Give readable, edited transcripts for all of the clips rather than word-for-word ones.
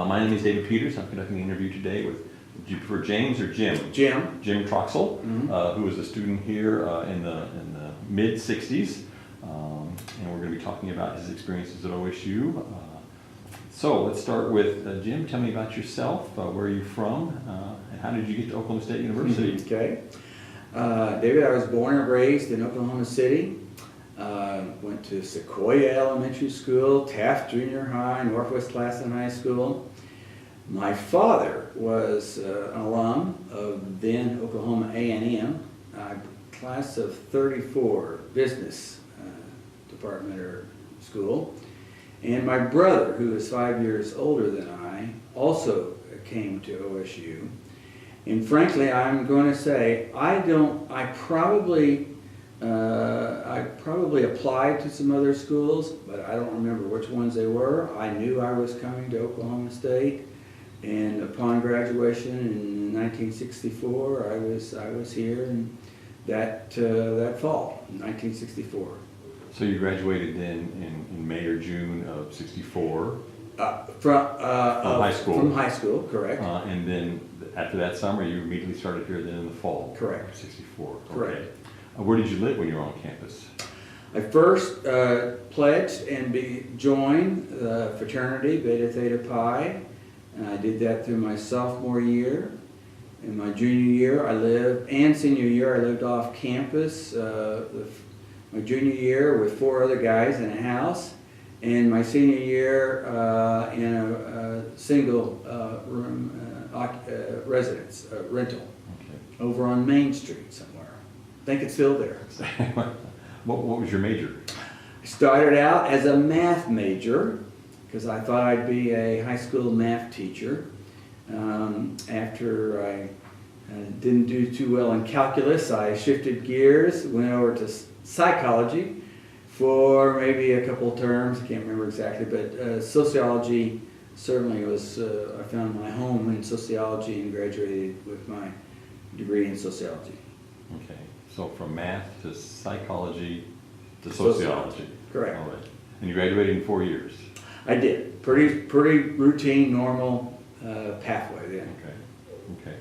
My name is David Peters. I'm conducting the interview today with, do you prefer James or Jim? Jim. Jim Troxel, who was a student here in the mid-'60s. And we're going to be talking about his experiences at OSU. So let's start with Jim. Tell me about yourself. Where are you from? And how did you get to Oklahoma State University? Okay. David, I was born and raised in Oklahoma City. Went to Sequoia Elementary School, Taft Junior High, Northwest Classen High School. My father was an alum of then Oklahoma A&M, class of 34, business department or school. And my brother, who is 5 years older than I, also came to OSU. And frankly, I'm going to say, I probably applied to some other schools, but I don't remember which ones they were. I knew I was coming to Oklahoma State, and upon graduation in 1964, I was here, and that fall, 1964. So you graduated then in May or June of '64? From high school. From high school, correct. And then after that summer, you immediately started here then in the fall? Correct. Of '64. Correct. Okay. Where did you live when you were on campus? I first pledged and joined the fraternity Beta Theta Pi, and I did that through my sophomore year. In my junior year, and senior year, I lived off campus. My junior year with 4 other guys in a house, and my senior year in a single room residence, rental, over on Main Street somewhere. I think it's still there. What was your major? I started out as a math major because I thought I'd be a high school math teacher. After I didn't do too well in calculus, I shifted gears, went over to psychology for maybe a couple terms. I can't remember exactly, but sociology certainly was, I found my home in sociology and graduated with my degree in sociology. Okay, so from math to psychology to sociology. Correct. All right. And you graduated in 4 years? I did. Pretty routine, normal pathway then. Okay.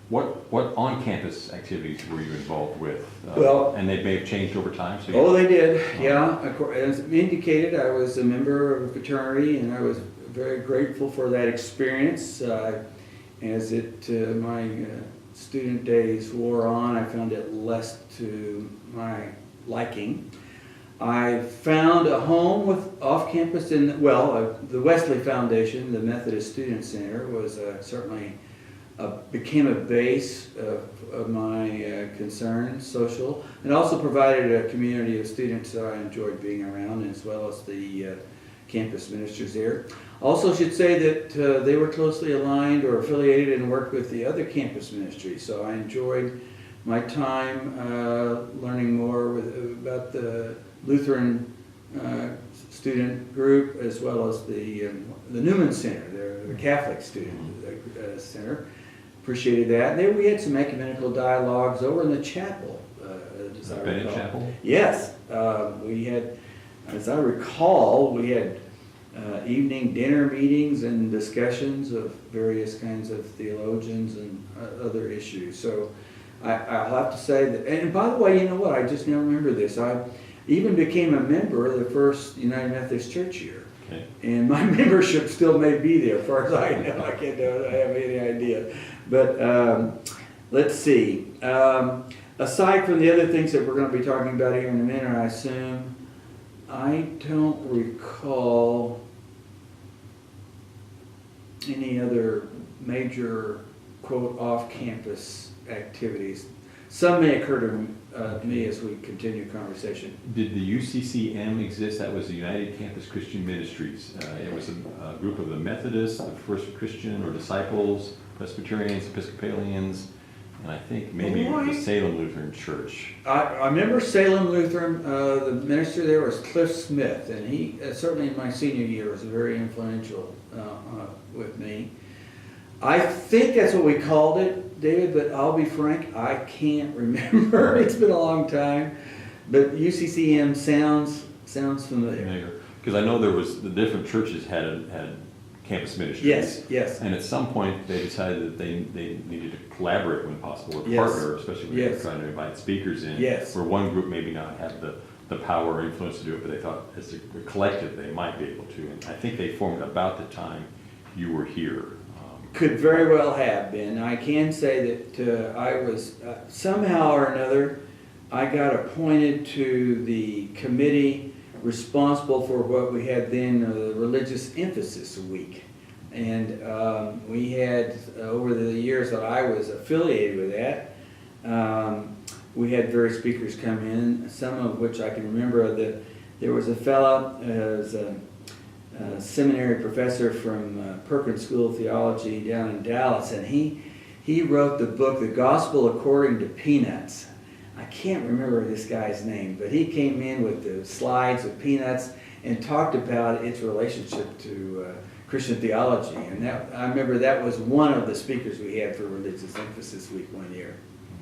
What on-campus activities were you involved with? Well, and they may have changed over time. So they did. Yeah. As indicated, I was a member of a fraternity, and I was very grateful for that experience. As my student days wore on, I found it less to my liking. I found a home off-campus the Wesley Foundation, the Methodist Student Center, was certainly became a base of my concerns, social, and also provided a community of students that I enjoyed being around, as well as the campus ministers there. Also should say that they were closely aligned or affiliated and worked with the other campus ministries, so I enjoyed my time learning more about the Lutheran student group, as well as the Newman Center, the Catholic student center. Appreciated that. And there we had some ecumenical dialogues over in the chapel. Bennett Chapel? Yes. We had, as I recall, we had evening dinner meetings and discussions of various kinds of theologians and other issues. So I'll have to say that, and by the way, you know what, I just now remember this. I even became a member of the first United Methodist Church year. Okay. And my membership still may be there, as far as I know. I can't have any idea. But let's see. Aside from the other things that we're going to be talking about here in a minute, I assume, I don't recall any other major, quote, off-campus activities. Some may occur to me as we continue conversation. Did the UCCM exist? That was the United Campus Christian Ministries. It was a group of the Methodists, the First Christian or Disciples, Presbyterians, Episcopalians, and I think maybe the Salem Lutheran Church. I remember Salem Lutheran. The minister there was Cliff Smith, and he certainly in my senior year was very influential with me. I think that's what we called it, David, but I'll be frank, I can't remember. It's been a long time. But UCCM sounds familiar. Because I know there was, the different churches had campus ministries. Yes, yes. And at some point, they decided that they needed to collaborate when possible, or Yes. partner, especially when they were Yes. trying to invite speakers in. Yes. Where one group maybe not had the power or influence to do it, but they thought as a collective they might be able to. And I think they formed about the time you were here. Could very well have been. I can say that I was, somehow or another, I got appointed to the committee responsible for what we had then, the Religious Emphasis Week. And we had, over the years that I was affiliated with that, we had various speakers come in, some of which I can remember. That there was a fellow, was a seminary professor from Perkins School of Theology down in Dallas, and he wrote the book, The Gospel According to Peanuts. I can't remember this guy's name, but he came in with the slides of Peanuts and talked about its relationship to Christian theology. And I remember that was one of the speakers we had for Religious Emphasis Week one year.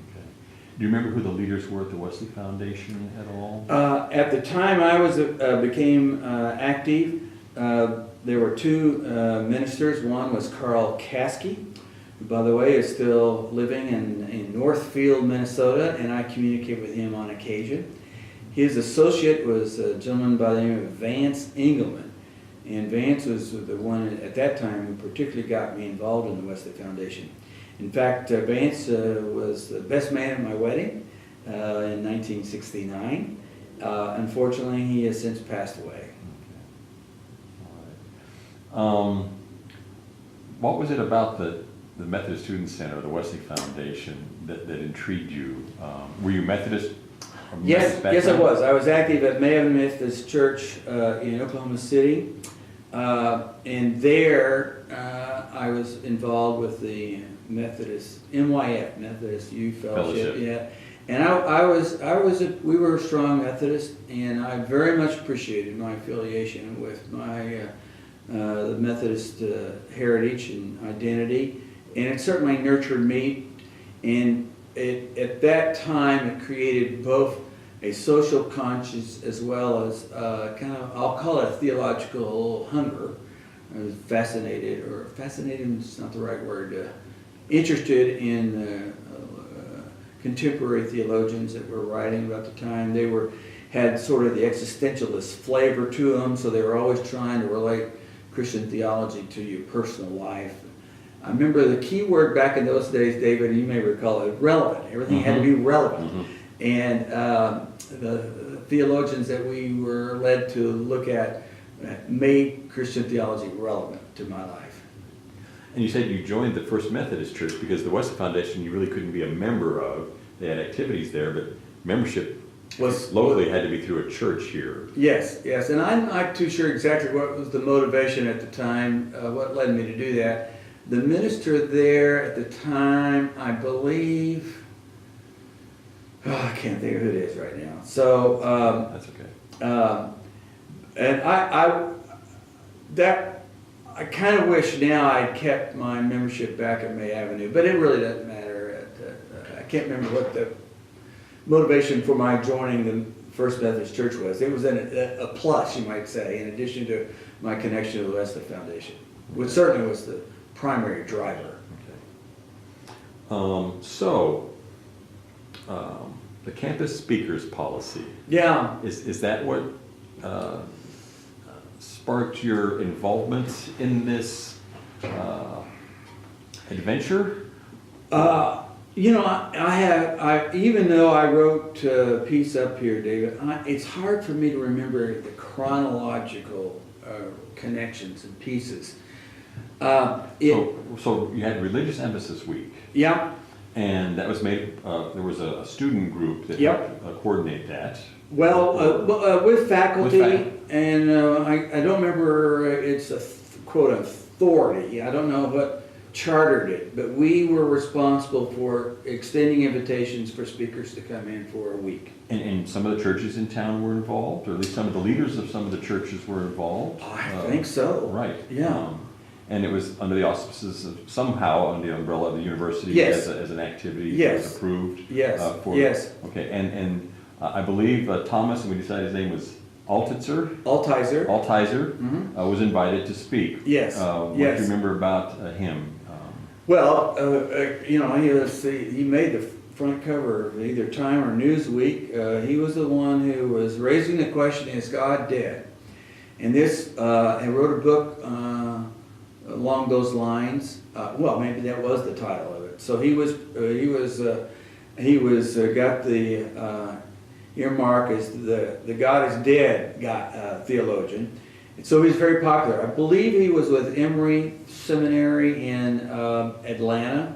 Okay. Do you remember who the leaders were at the Wesley Foundation at all? At the time I was became active, there were two ministers. One was Carl Caskey, who, by the way, is still living in Northfield, Minnesota, and I communicate with him on occasion. His associate was a gentleman by the name of Vance Engelman, and Vance was the one at that time who particularly got me involved in the Wesley Foundation. In fact, Vance was the best man at my wedding in 1969. Unfortunately, he has since passed away. What was it about the Methodist Student Center, the Wesley Foundation, that intrigued you? Were you Methodist? Yes, I was. I was active at Maven Methodist Church in Oklahoma City, and there I was involved with the Methodist MYF, Methodist Youth Fellowship. Yeah, and we were a strong Methodist, and I very much appreciated my affiliation with the Methodist heritage and identity, and it certainly nurtured me. And at that time, it created both a social conscience as well as kind of, I'll call it a theological hunger. I was fascinated is not the right word, interested in contemporary theologians that were writing about the time. They had sort of the existentialist flavor to them, so they were always trying to relate Christian theology to your personal life. I remember the key word back in those days, David, you may recall it, relevant. Everything had to be relevant. And the theologians that we were led to look at made Christian theology relevant to my life. And you said you joined the First Methodist Church because the Wesley Foundation you really couldn't be a member of. They had activities there, but membership locally had to be through a church here. Yes, and I'm not too sure exactly what was the motivation at the time, what led me to do that. The minister there at the time, I believe, I can't think of who it is right now. So That's okay. And I kind of wish now I'd kept my membership back at May Avenue, but it really doesn't matter. I can't remember what the motivation for my joining the First Methodist Church was. It was a plus, you might say, in addition to my connection to the Wesley Foundation, which certainly was the primary driver. Okay. The campus speakers policy. Yeah. Is that what sparked your involvement in this adventure? Even though I wrote a piece up here, David, it's hard for me to remember the chronological connections and pieces. So you had Religious Emphasis Week. Yeah. And that was made, there was a student group that helped coordinate that. Well, with faculty, With and I don't remember, it's a quote authority. I don't know what chartered it, but we were responsible for extending invitations for speakers to come in for a week. And some of the churches in town were involved, or at least some of the leaders of some of the churches were involved? I think so. Right. Yeah. And it was under the auspices of, somehow under the umbrella of the university. Yes. As an activity that Yes. was approved. Yes. Yes. Okay, and I believe Thomas, and we decided his name was Altizer, Mhm. was invited to speak. Yes, What do yes. you remember about him? Well, he made the front cover of either Time or Newsweek. He was the one who was raising the question, is God dead? And and wrote a book along those lines. Well, maybe that was the title of it. So he got the earmark as the God is dead theologian. So he's very popular. I believe he was with Emory Seminary in Atlanta.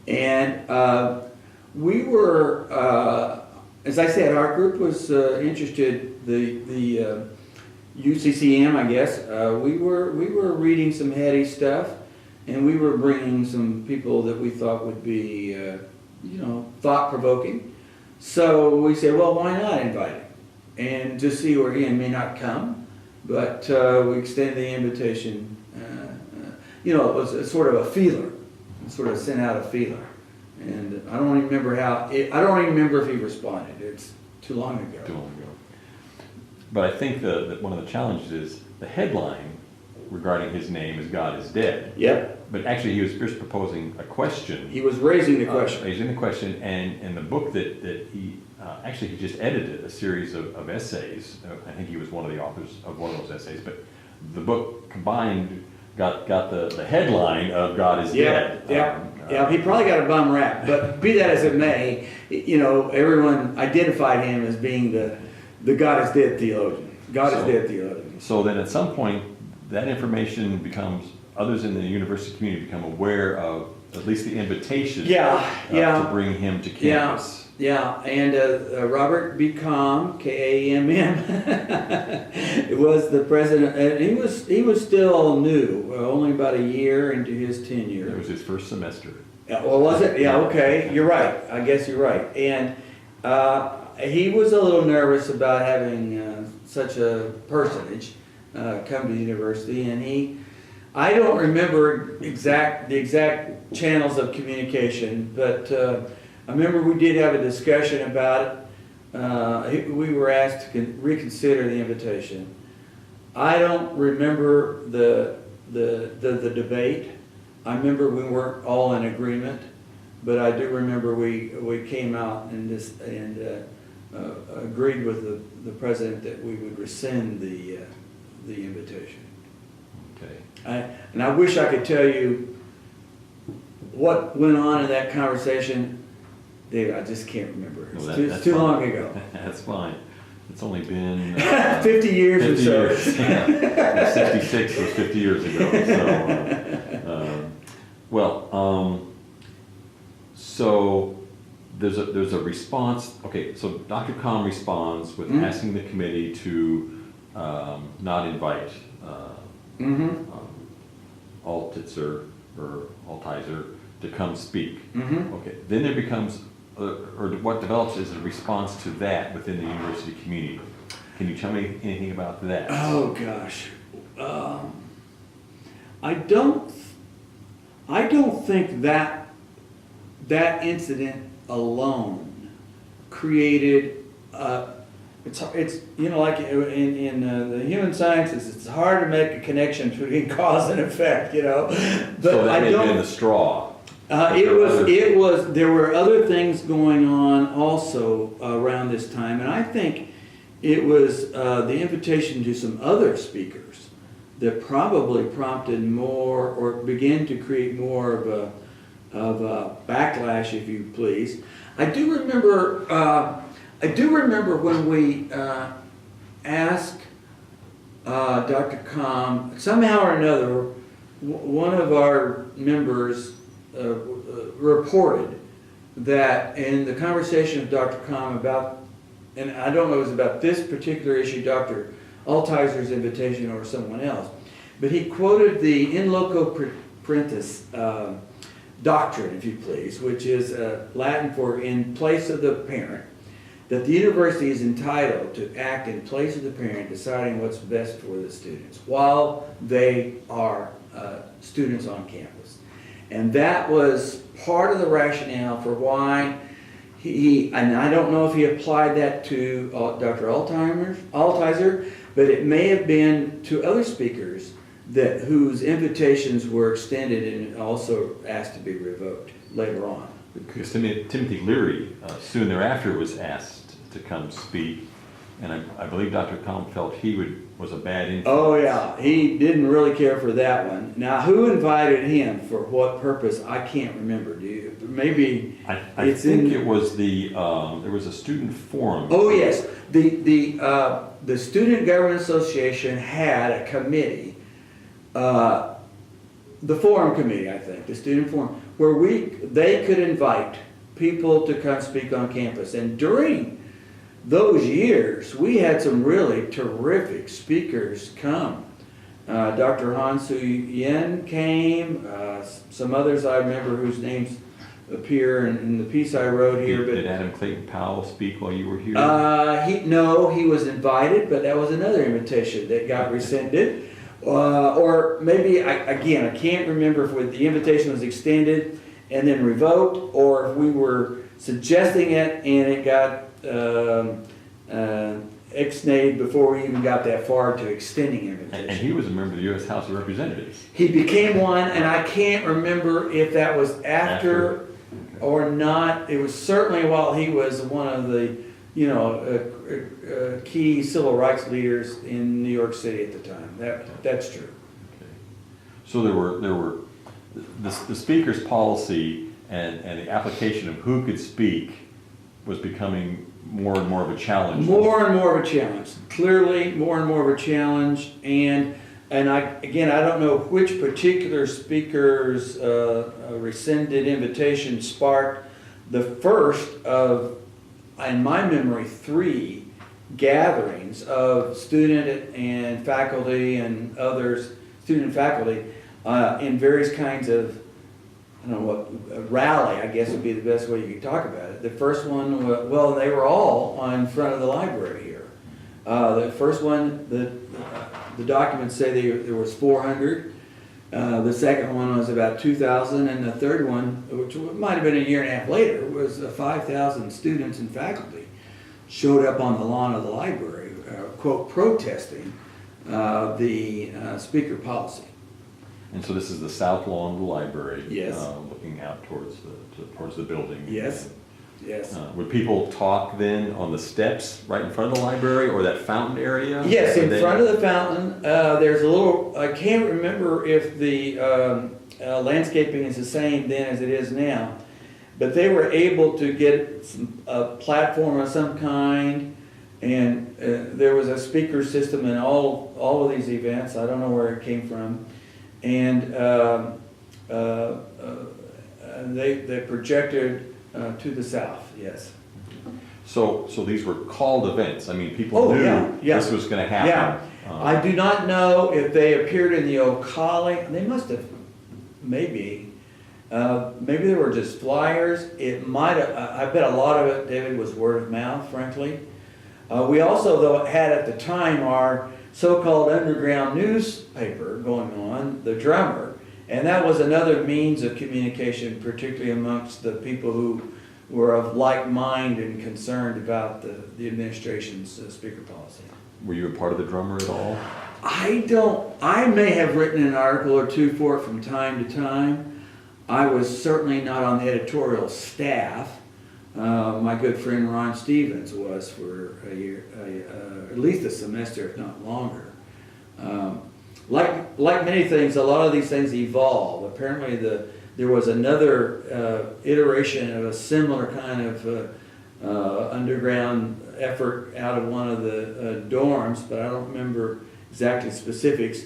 And we were, as I said, our group was interested, the UCCM, I guess. We were reading some heady stuff, and we were bringing some people that we thought would be, thought-provoking. So we said, well, why not invite him? And to see where he may not come, but we extended the invitation. It was a sort of a feeler, sort of sent out a feeler. And I don't even remember I don't even remember if he responded. It's too long ago. Too long ago. But I think that one of the challenges is the headline regarding his name is God is dead. Yep. But actually he was first proposing a question. He was raising the question. Raising the question, and the book that he, actually he just edited a series of essays. I think he was one of the authors of one of those essays, but the book combined got the headline of God is dead. Yeah, he probably got a bum rap, but be that as it may, everyone identified him as being the God is dead theologian. God is dead theologian. So then at some point, that information becomes, others in the university community become aware of at least the invitation to bring him to campus. Yeah, and Robert B. Kamm, K-A-M-M, was the president, and he was still new, only about a year into his tenure. It was his first semester. Yeah, well, was it? Yeah, okay, you're right. I guess you're right. And he was a little nervous about having such a personage come to the university, and I don't remember the exact channels of communication, but I remember we did have a discussion about it. We were asked to reconsider the invitation. I don't remember the debate. I remember we weren't all in agreement, but I do remember we came out and agreed with the president that we would rescind the invitation. Okay. And I wish I could tell you what went on in that conversation. Dave, I just can't remember. It's too long ago. That's fine. It's only been 50 years 50 or so. Years. Yeah. 66 was 50 years ago. So there's a response. Okay, so Dr. Kamm responds with asking the committee to not invite Altizer to come speak. Okay, then there becomes, or what develops is a response to that within the university community. Can you tell me anything about that? Oh gosh, I don't think that incident alone created. It's like in the human sciences, it's hard to make a connection between cause and effect. But so that may have been the straw. It was. There were other things going on also around this time, and I think it was the invitation to some other speakers that probably prompted more, or began to create more of a backlash, if you please. I do remember when we asked Dr. Kamm, somehow or another, one of our members reported that in the conversation with Dr. Kamm about, and I don't know if it was about this particular issue, Dr. Altizer's invitation or someone else, but he quoted the in loco parentis doctrine, if you please, which is Latin for in place of the parent, that the university is entitled to act in place of the parent, deciding what's best for the students while they are students on campus. And that was part of the rationale for why and I don't know if he applied that to Dr. Altizer, but it may have been to other speakers whose invitations were extended and also asked to be revoked later on. Because Timothy Leary, soon thereafter, was asked to come speak, and I believe Dr. Cohn felt he was a bad influence. Oh yeah, he didn't really care for that one. Now, who invited him for what purpose? I can't remember. Do you? Maybe I think it was there was a student forum. Oh yes, the Student Government Association had a committee, the forum committee, I think, the student forum, where they could invite people to come speak on campus. And during those years, we had some really terrific speakers come. Dr. Han-Soo Yen came, some others I remember whose names appear in the piece I wrote here. Did Adam Clayton Powell speak while you were here? No, he was invited, but that was another invitation that got rescinded. Or maybe, I can't remember if the invitation was extended and then revoked, or if we were suggesting it and it got ixnayed before we even got that far to extending invitation. And he was a member of the U.S. House of Representatives. He became one, and I can't remember if that was after or not. It was certainly while he was one of the, key civil rights leaders in New York City at the time. That's true. Okay. So there were the speaker's policy and the application of who could speak was becoming more and more of a challenge. More and more of a challenge. Clearly, more and more of a challenge. And I don't know which particular speaker's rescinded invitation sparked the first of, in my memory, 3 gatherings of student and faculty and others, student and faculty, in various kinds of, I don't know what, rally, I guess would be the best way you could talk about it. The first one, they were all in front of the library here. The first one, the documents say there was 400. The second one was about 2,000, and the third one, which might have been a year and a half later, was 5,000 students and faculty showed up on the lawn of the library, quote, protesting the speaker policy. And so this is the south lawn of the library. Yes. Looking out towards the building. Yes. Yes. Would people talk then on the steps right in front of the library or that fountain area? Yes, in front of the fountain. There's a little, I can't remember if the landscaping is the same then as it is now, but they were able to get a platform of some kind, and there was a speaker system in all of these events. I don't know where it came from. And they projected to the south, yes. So these were called events. I mean, people knew this was going to happen. Yeah. I do not know if they appeared in the O'Colly. They must have, maybe. Maybe they were just flyers. It might have, I bet a lot of it, David, was word of mouth, frankly. We also, though, had at the time our so-called underground newspaper going on, The Drummer, and that was another means of communication, particularly amongst the people who were of like mind and concerned about the administration's speaker policy. Were you a part of The Drummer at all? I may have written an article or two for it from time to time. I was certainly not on the editorial staff. My good friend Ron Stevens was for a year, at least a semester, if not longer. Like many things, a lot of these things evolve. Apparently there was another iteration of a similar kind of underground effort out of one of the dorms, but I don't remember exactly specifics.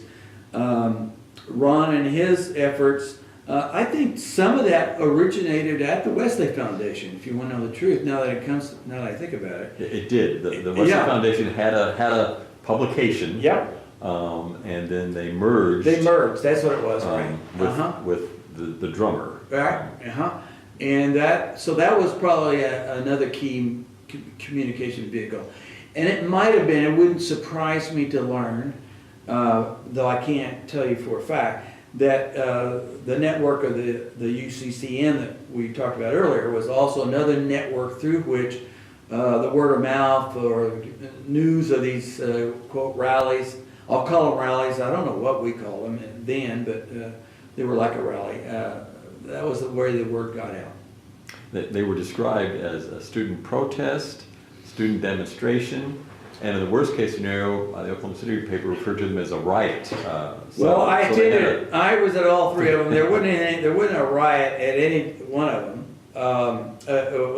Ron and his efforts, I think some of that originated at the Wesley Foundation, if you want to know the truth, now that I think about it. It did. The Wesley Foundation had a publication. Yep. And then they merged. That's what it was, right? With the Drummer. Right. And that was probably another key communication vehicle. And it might have been, it wouldn't surprise me to learn, though I can't tell you for a fact, that the network of the UCCN that we talked about earlier was also another network through which the word of mouth or news of these quote rallies, I'll call them rallies, I don't know what we call them then, but they were like a rally. That was the way the word got out. They were described as a student protest, student demonstration, and in the worst case scenario, the Oklahoma City paper referred to them as a riot. Well, I attended. I was at all three of them. There wasn't a riot at any one of them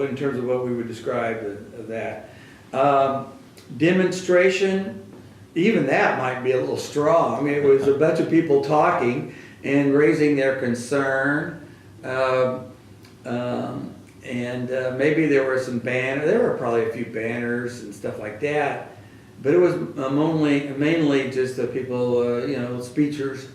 in terms of what we would describe that. Demonstration, even that might be a little strong. I mean, it was a bunch of people talking and raising their concern. And maybe there were some banners. There were probably a few banners and stuff like that. But it was mainly just the people, speakers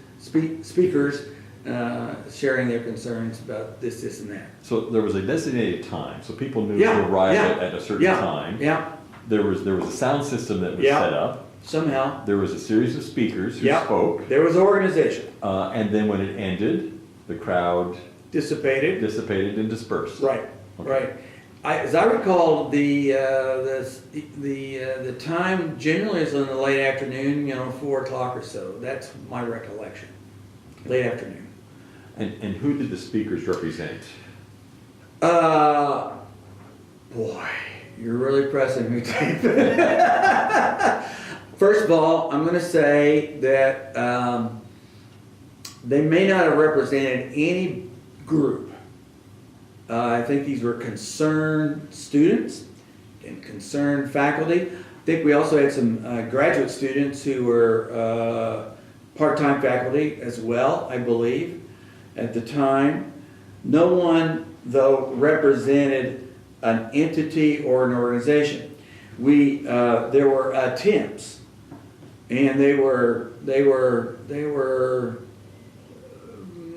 sharing their concerns about this, and that. So there was a designated time, so people knew Yeah, to arrive yeah, at a certain time. Yeah. There was a sound system that was Yeah. set up. Somehow. There was a series of speakers who Yeah. spoke. There was organization. And then when it ended, the crowd Dissipated. and dispersed. Right. Okay. Right. As I recall, the time generally is in the late afternoon, 4 o'clock or so. That's my recollection. Late afternoon. And who did the speakers represent? Boy, you're really pressing me, Dave. First of all, I'm going to say that they may not have represented any group. I think these were concerned students and concerned faculty. I think we also had some graduate students who were part-time faculty as well, I believe, at the time. No one, though, represented an entity or an organization. There were attempts, and they were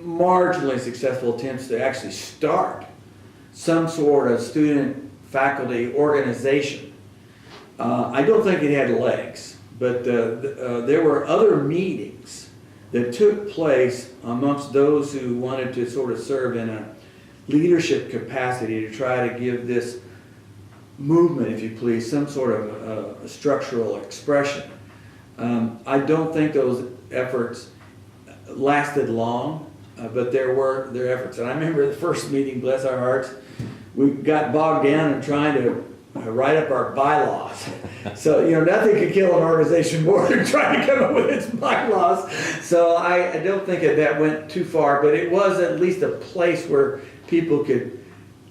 marginally successful attempts to actually start some sort of student-faculty organization. I don't think it had legs, but there were other meetings that took place amongst those who wanted to sort of serve in a leadership capacity to try to give this movement, if you please, some sort of structural expression. I don't think those efforts lasted long. But there were their efforts. And I remember the first meeting, bless our hearts, we got bogged down in trying to write up our bylaws. So, nothing could kill an organization more than trying to come up with its bylaws. So I don't think that went too far, but it was at least a place where people could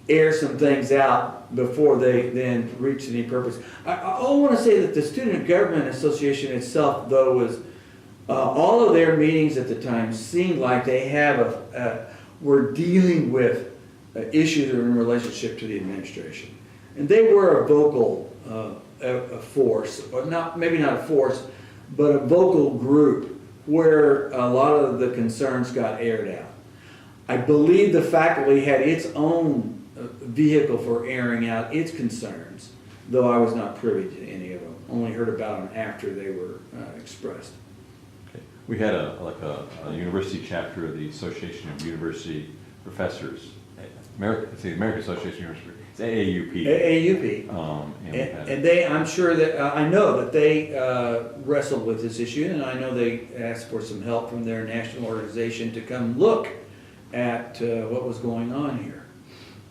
air some things out before they then reached any purpose. I want to say that the Student Government Association itself, though, was all of their meetings at the time seemed like they were dealing with issues in relationship to the administration, and they were a vocal force, or maybe not a force, but a vocal group where a lot of the concerns got aired out. I believe the faculty had its own vehicle for airing out its concerns, though I was not privy to any of them. Only heard about them after they were expressed. We had a university chapter of the Association of University Professors, American Association of University. It's AAUP. AAUP. And they, I'm sure that I know that they wrestled with this issue, and I know they asked for some help from their national organization to come look at what was going on here.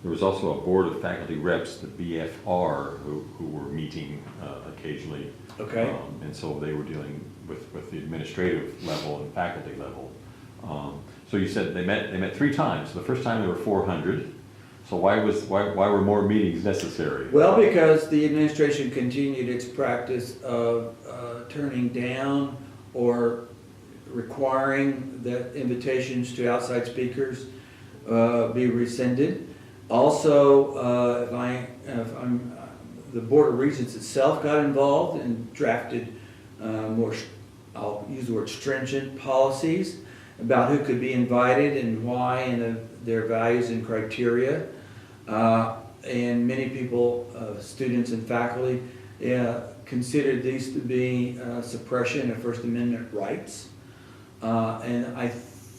There was also a board of faculty reps, the BFR, who were meeting occasionally. Okay. And so they were dealing with the administrative level and faculty level. So you said they met 3 times. So the first time there were 400. So why were more meetings necessary? Well, because the administration continued its practice of turning down or requiring that invitations to outside speakers be rescinded. Also, the Board of Regents itself got involved and drafted more, I'll use the word stringent policies about who could be invited and why, and their values and criteria. And many people, students and faculty, considered these to be suppression of First Amendment rights. And I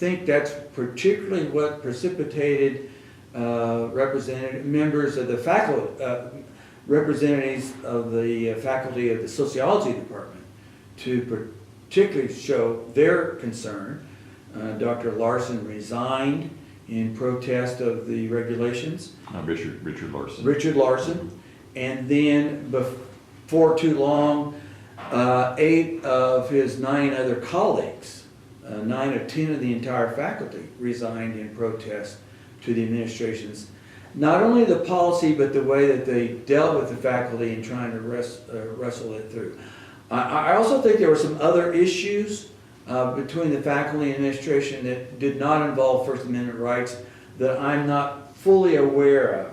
think that's particularly what precipitated representative members of the faculty, representatives of the faculty of the sociology department to particularly show their concern. Dr. Larson resigned in protest of the regulations. Richard Larson. Richard Larson. And then before too long, 8 of his 9 other colleagues, 9 of 10 of the entire faculty resigned in protest to the administration's, not only the policy, but the way that they dealt with the faculty in trying to wrestle it through. I also think there were some other issues between the faculty and administration that did not involve First Amendment rights that I'm not fully aware of.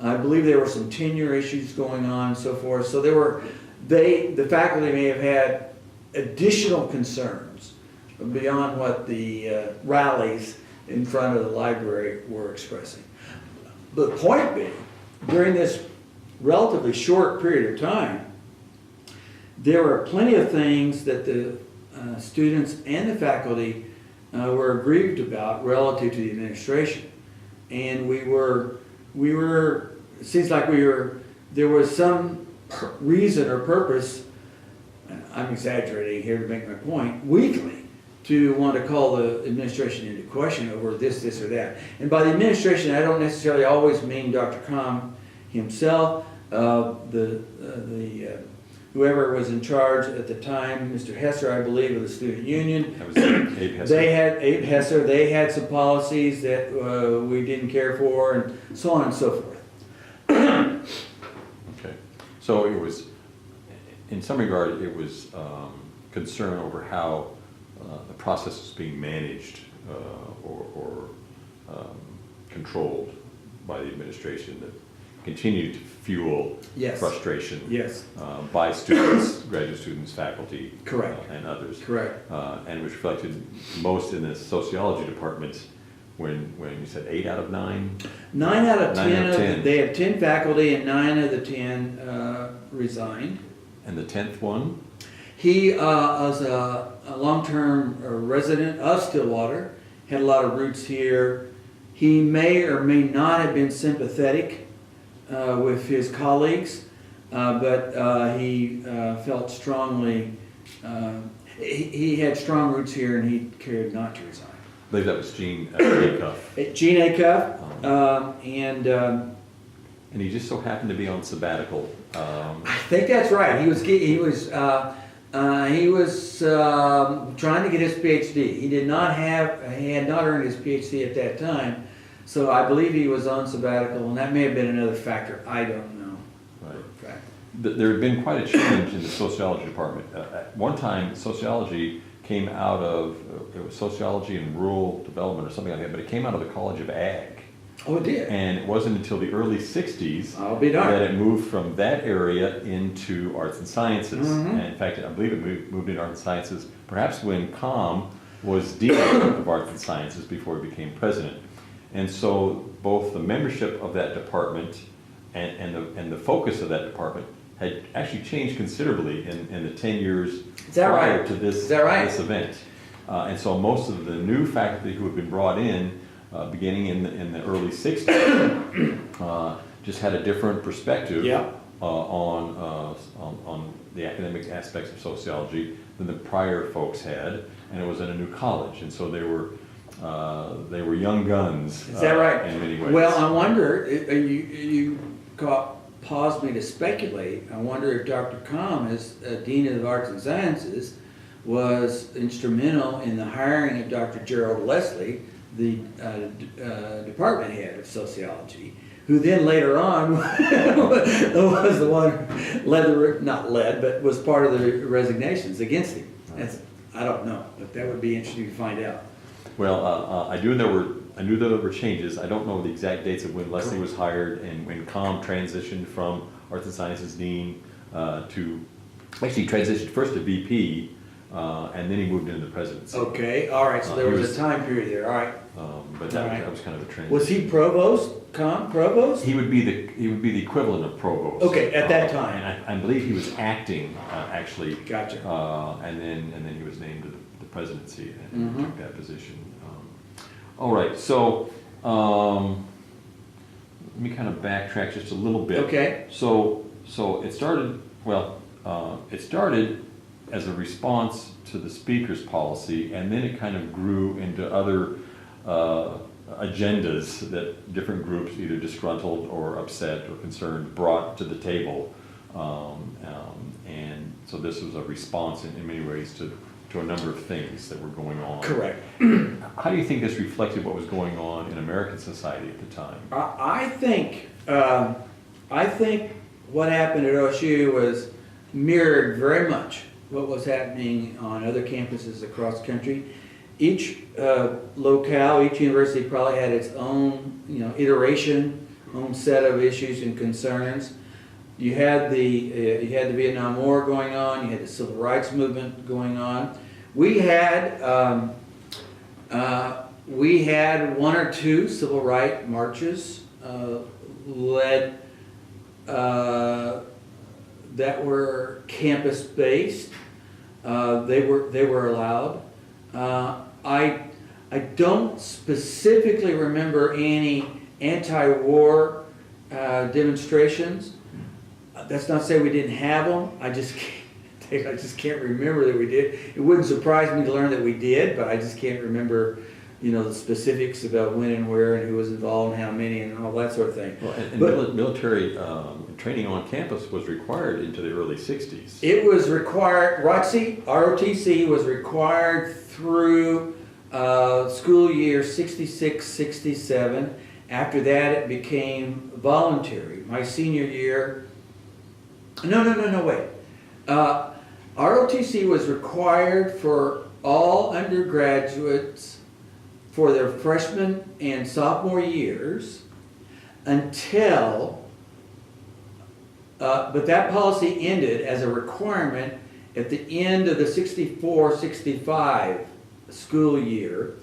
I believe there were some tenure issues going on and so forth. So the faculty may have had additional concerns beyond what the rallies in front of the library were expressing. The point being, during this relatively short period of time, there were plenty of things that the students and the faculty were aggrieved about relative to the administration. And it seems like there was some reason or purpose, I'm exaggerating here to make my point, weekly, to want to call the administration into question over this or that. And by the administration, I don't necessarily always mean Dr. Comm himself. Whoever was in charge at the time, Mr. Hesser, I believe, of the student union. That was Abe Hesser. Abe Hesser. They had some policies that we didn't care for, and so on and so forth. Okay. So it was, in some regard, it was concern over how the process was being managed or controlled by the administration that continued to fuel frustration by students, graduate students, faculty, and others. Correct. And which reflected most in the sociology department when you said 8 out of 9? 9 out of 10. They had 10 faculty, and 9 of the 10 resigned. And the 10th one? He was a long-term resident of Stillwater, had a lot of roots here. He may or may not have been sympathetic with his colleagues, but he felt strongly, he had strong roots here, and he cared not to resign. I believe that was Gene Acuff. Gene Acuff, and he just so happened to be on sabbatical. I think that's right. He was trying to get his PhD. He had not earned his PhD at that time. So I believe he was on sabbatical, and that may have been another factor. I don't know. Right. There had been quite a change in the sociology department. At one time, sociology came out of, it was sociology and rural development or something like that, but it came out of the College of Ag. Oh, it did? And it wasn't until the early 60s that it moved from that area into arts and sciences. Mm-hmm. And in fact, I believe it moved into arts and sciences perhaps when Comm was dean of arts and sciences before he became president. And so both the membership of that department and the focus of that department had actually changed considerably in the 10 years prior to this event. And so most of the new faculty who had been brought in beginning in the early 60s just had a different perspective on the academic aspects of sociology than the prior folks had, and it was in a new college, and so they were young guns. Is that right? In many ways. Well, I wonder, you paused me to speculate. I wonder if Dr. Comm, as Dean of Arts and Sciences, was instrumental in the hiring of Dr. Gerald Leslie, the department head of sociology, who then later on was the one who was part of the resignations against him. I don't know, but that would be interesting to find out. Well, I knew there were changes. I don't know the exact dates of when Leslie was hired and when Comm transitioned from Arts and Sciences Dean to, actually transitioned first to VP, and then he moved into the presidency. Okay, all right, so there was a time period there, all right. But that was kind of a transition. Was he provost, Comm, provost? He would be the equivalent of provost. Okay, at that time. And I believe he was acting, actually. Gotcha. And then he was named to the presidency and took that position. All right, so let me kind of backtrack just a little bit. Okay. So it started, it started as a response to the speaker's policy, and then it kind of grew into other agendas that different groups, either disgruntled or upset or concerned, brought to the table. And so this was a response in many ways to a number of things that were going on. Correct. How do you think this reflected what was going on in American society at the time? I think what happened at OSU was mirrored very much what was happening on other campuses across the country. Each locale, each university probably had its own, iteration, own set of issues and concerns. You had the Vietnam War going on. You had the Civil Rights Movement going on. We had one or two civil rights marches led that were campus based. They were allowed. I don't specifically remember any anti-war demonstrations. That's not to say we didn't have them. I just can't remember that we did. It wouldn't surprise me to learn that we did, but I just can't remember, the specifics about when and where and who was involved and how many and all that sort of thing. Well, and military training on campus was required into the early 60s. It was required, ROTC was required through school year 66, 67. After that, it became voluntary. My senior year, wait. ROTC was required for all undergraduates for their freshman and sophomore years until, but that policy ended as a requirement at the end of the 64, 65 school year.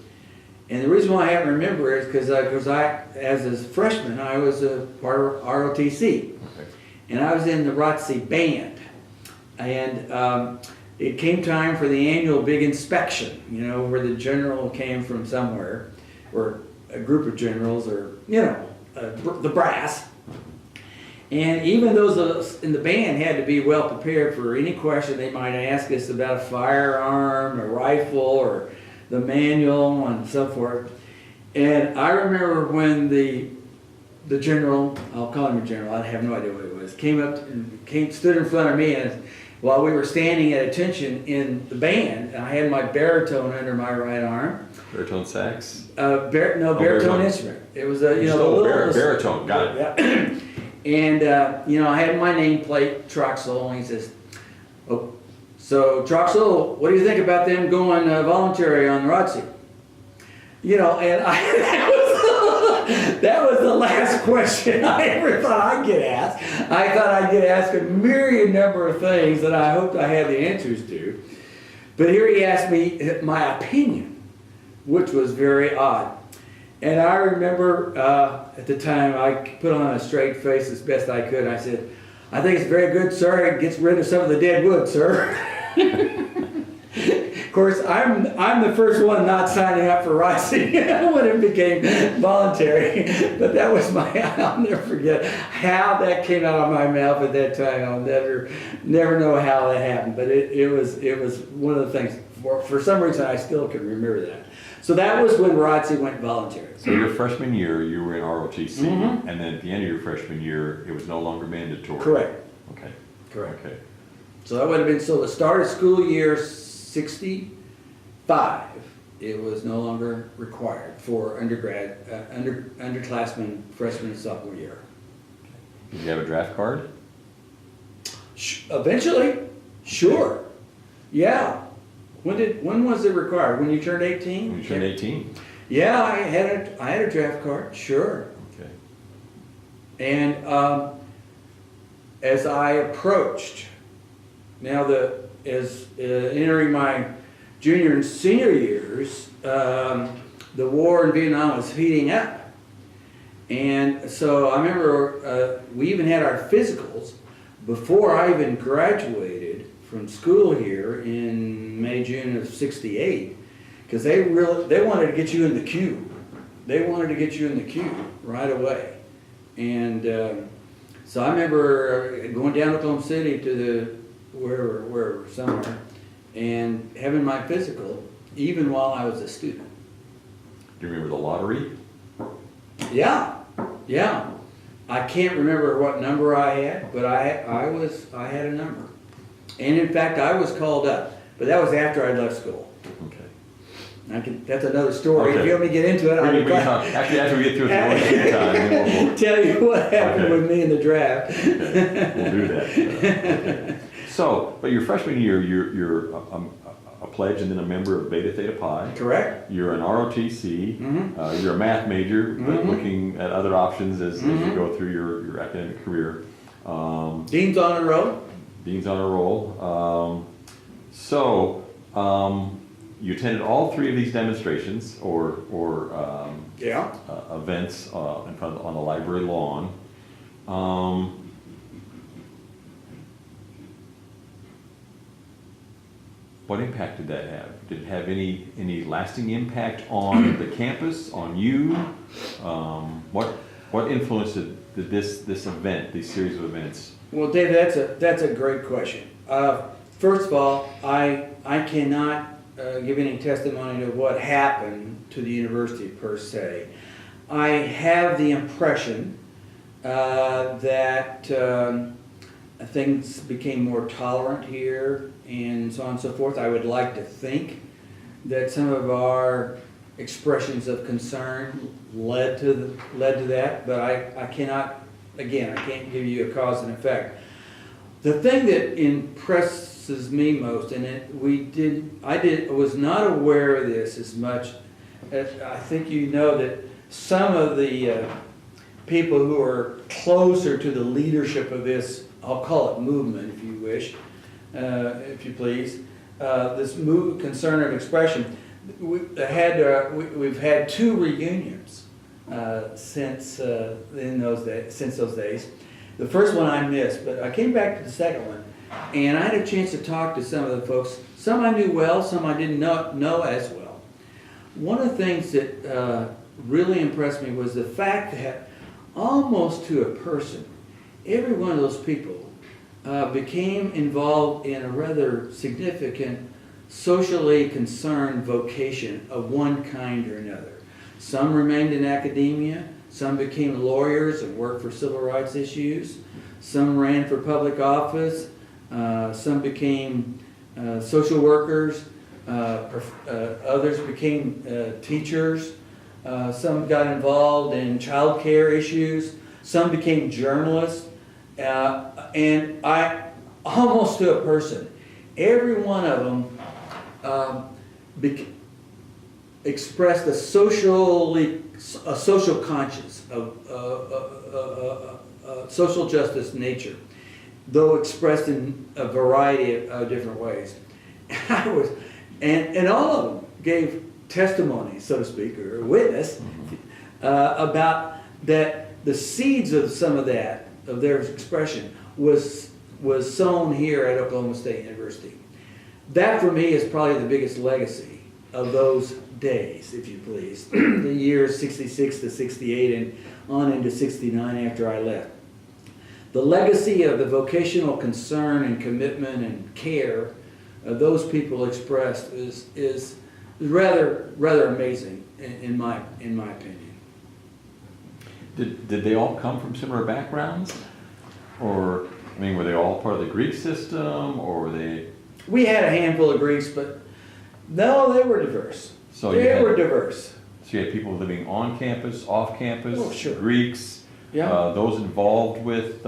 And the reason why I remember is because I, as a freshman, I was a part of ROTC. Okay. And I was in the ROTC band. And it came time for the annual big inspection, where the general came from somewhere, or a group of generals, or, the brass. And even those in the band had to be well prepared for any question they might ask us about a firearm, a rifle, or the manual, and so forth. And I remember when the general, I'll call him a general, I have no idea what it was, stood in front of me, and while we were standing at attention in the band, and I had my baritone under my right arm. Baritone sax? Baritone instrument. It was a, baritone, got it. Yeah. And, I had my nameplate, Troxel, and he says, "Oh, so Troxel, what do you think about them going voluntary on the ROTC?" And that was the last question I ever thought I'd get asked. I thought I'd get asked a myriad number of things that I hoped I had the answers to. But here he asked me my opinion, which was very odd. And I remember at the time I put on a straight face as best I could. I said, "I think it's very good, sir. It gets rid of some of the dead wood, sir." Of course, I'm the first one not signing up for ROTC when it became voluntary. But that was I'll never forget how that came out of my mouth at that time. I'll never know how that happened. But it was one of the things. For some reason, I still can remember that. So that was when ROTC went voluntary. So your freshman year, you were in ROTC, and then at the end of your freshman year, it was no longer mandatory. Correct. Okay. Correct. Okay. So that would have been, the start of school year 65, it was no longer required for underclassmen, freshman and sophomore year. Did you have a draft card? Eventually, sure. Yeah. When was it required? When you turned 18? When you turned 18? Yeah, I had a draft card, sure. Okay. And as I approached, entering my junior and senior years, the war in Vietnam was heating up. And so I remember we even had our physicals before I even graduated from school here in May, June of '68, because they wanted to get you in the queue. they wanted to get you in the queue right away. And so I remember going down to Oklahoma City to the wherever, somewhere, and having my physical, even while I was a student. Do you remember the lottery? Yeah, yeah. I can't remember what number I had, but I had a number. And in fact, I was called up, but that was after I left school. Okay. That's another story. Okay. If you want me to get into it, We can talk, after we get through the time, then we'll tell you what happened Okay. with me in the draft. okay. We'll do that. Okay. So, but your freshman year, you're a pledge and then a member of Beta Theta Pi. Correct. You're an ROTC. Mhm. You're a math major, but Mhm. looking at other options as you Mhm. go through your academic career. Dean's on the road. Dean's on a roll. You attended all three of these demonstrations or Yeah. events in front of, on the library lawn. What impact did that have? Did it have any lasting impact on the campus, on you? What influence did this event, these series of events? Well, Dave, that's a great question. First of all, I cannot give any testimony to what happened to the university per se. I have the impression that things became more tolerant here and so on and so forth. I would like to think that some of our expressions of concern led to that, but I cannot, again, I can't give you a cause and effect. The thing that impresses me most, and I was not aware of this as much as I think you know, that some of the people who are closer to the leadership of this, I'll call it movement if you wish, if you please, this concern of expression, we've had 2 reunions since those days. The first one I missed, but I came back to the second one, and I had a chance to talk to some of the folks. Some I knew well, some I didn't know as well. One of the things that really impressed me was the fact that almost to a person, every one of those people became involved in a rather significant, socially concerned vocation of one kind or another. Some remained in academia, some became lawyers and worked for civil rights issues, some ran for public office, some became social workers, others became teachers, some got involved in child care issues, some became journalists, and I, almost to a person, every one of them expressed a social conscience of social justice nature, though expressed in a variety of different ways. And all of them gave testimony, so to speak, or witness about that the seeds of some of that, of their expression, was sown here at Oklahoma State University. That for me is probably the biggest legacy of those days, if you please, the years 66 to 68 and on into 69 after I left. The legacy of the vocational concern and commitment and care of those people expressed is rather amazing in my opinion. Did they all come from similar backgrounds? Or, I mean, were they all part of the Greek system, or were they? We had a handful of Greeks, but no, they were diverse. So they were diverse. So you had people living on campus, off campus, Oh, sure. Greeks, Yeah. those involved with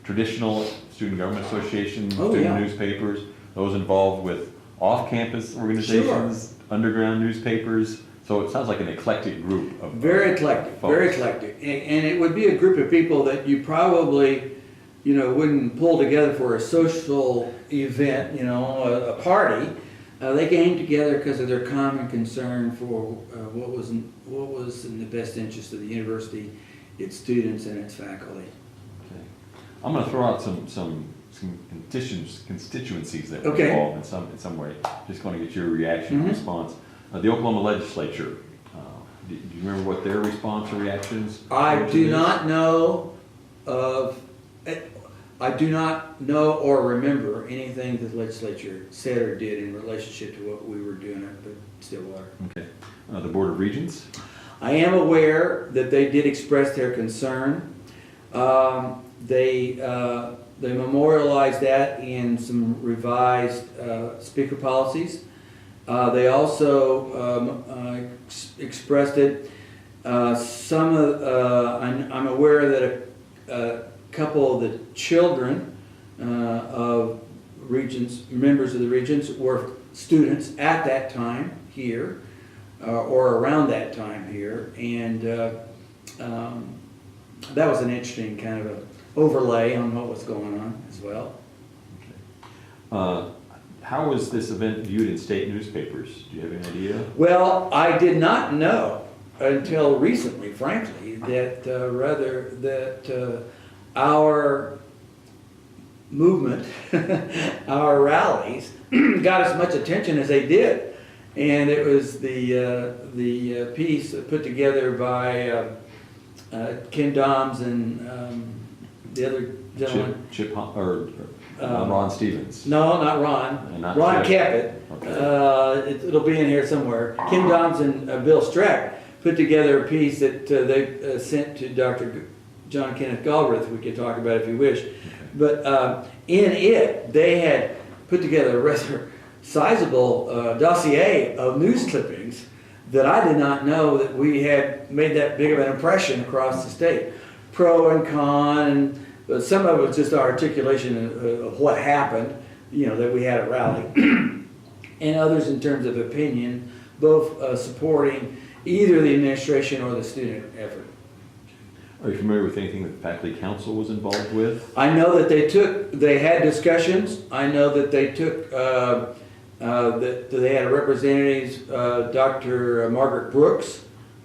traditional student government associations, Oh, student yeah. newspapers, those involved with off-campus organizations, underground newspapers. So it sounds like an eclectic group of Very eclectic, folks. very eclectic. And it would be a group of people that you probably, wouldn't pull together for a social event, a party. They came together because of their common concern for what was in the best interest of the university, its students, and its faculty. Okay. I'm going to throw out some constituencies that were Okay. involved in some way. Just going to get your reaction and response. The Oklahoma legislature Do you remember what their response or reactions? I were to do this? not know of, I do not know or remember anything that the legislature said or did in relationship to what we were doing up at Stillwater. Okay. The Board of Regents? I am aware that they did express their concern. They memorialized that in some revised speaker policies. They also expressed it. I'm aware that a couple of the children of Regents, members of the Regents, were students at that time here, or around that time here, and that was an interesting kind of a overlay on what was going on as well. Okay. How was this event viewed in state newspapers? Do you have any idea? Well, I did not know until recently, frankly, that our movement, our rallies, got as much attention as they did, and it was the piece put together by Ken Doms and the other gentleman. Ron Stevens. No, not Ron. And not Ron Chip. kept it. Okay. It'll be in here somewhere. Kim Doms and Bill Streck put together a piece that they sent to Dr. John Kenneth Galbraith. We could talk about it if you wish. Okay. But in it, they had put together a rather sizable dossier of news clippings that I did not know that we had made that big of an impression across the state. Pro and con, but some of it was just our articulation of what happened, that we had a rally, and others in terms of opinion, both supporting either the administration or the student effort. Are you familiar with anything that the faculty council was involved with? I know that they had discussions. I know that they took, that they had a representative, Dr. Margaret Brooks,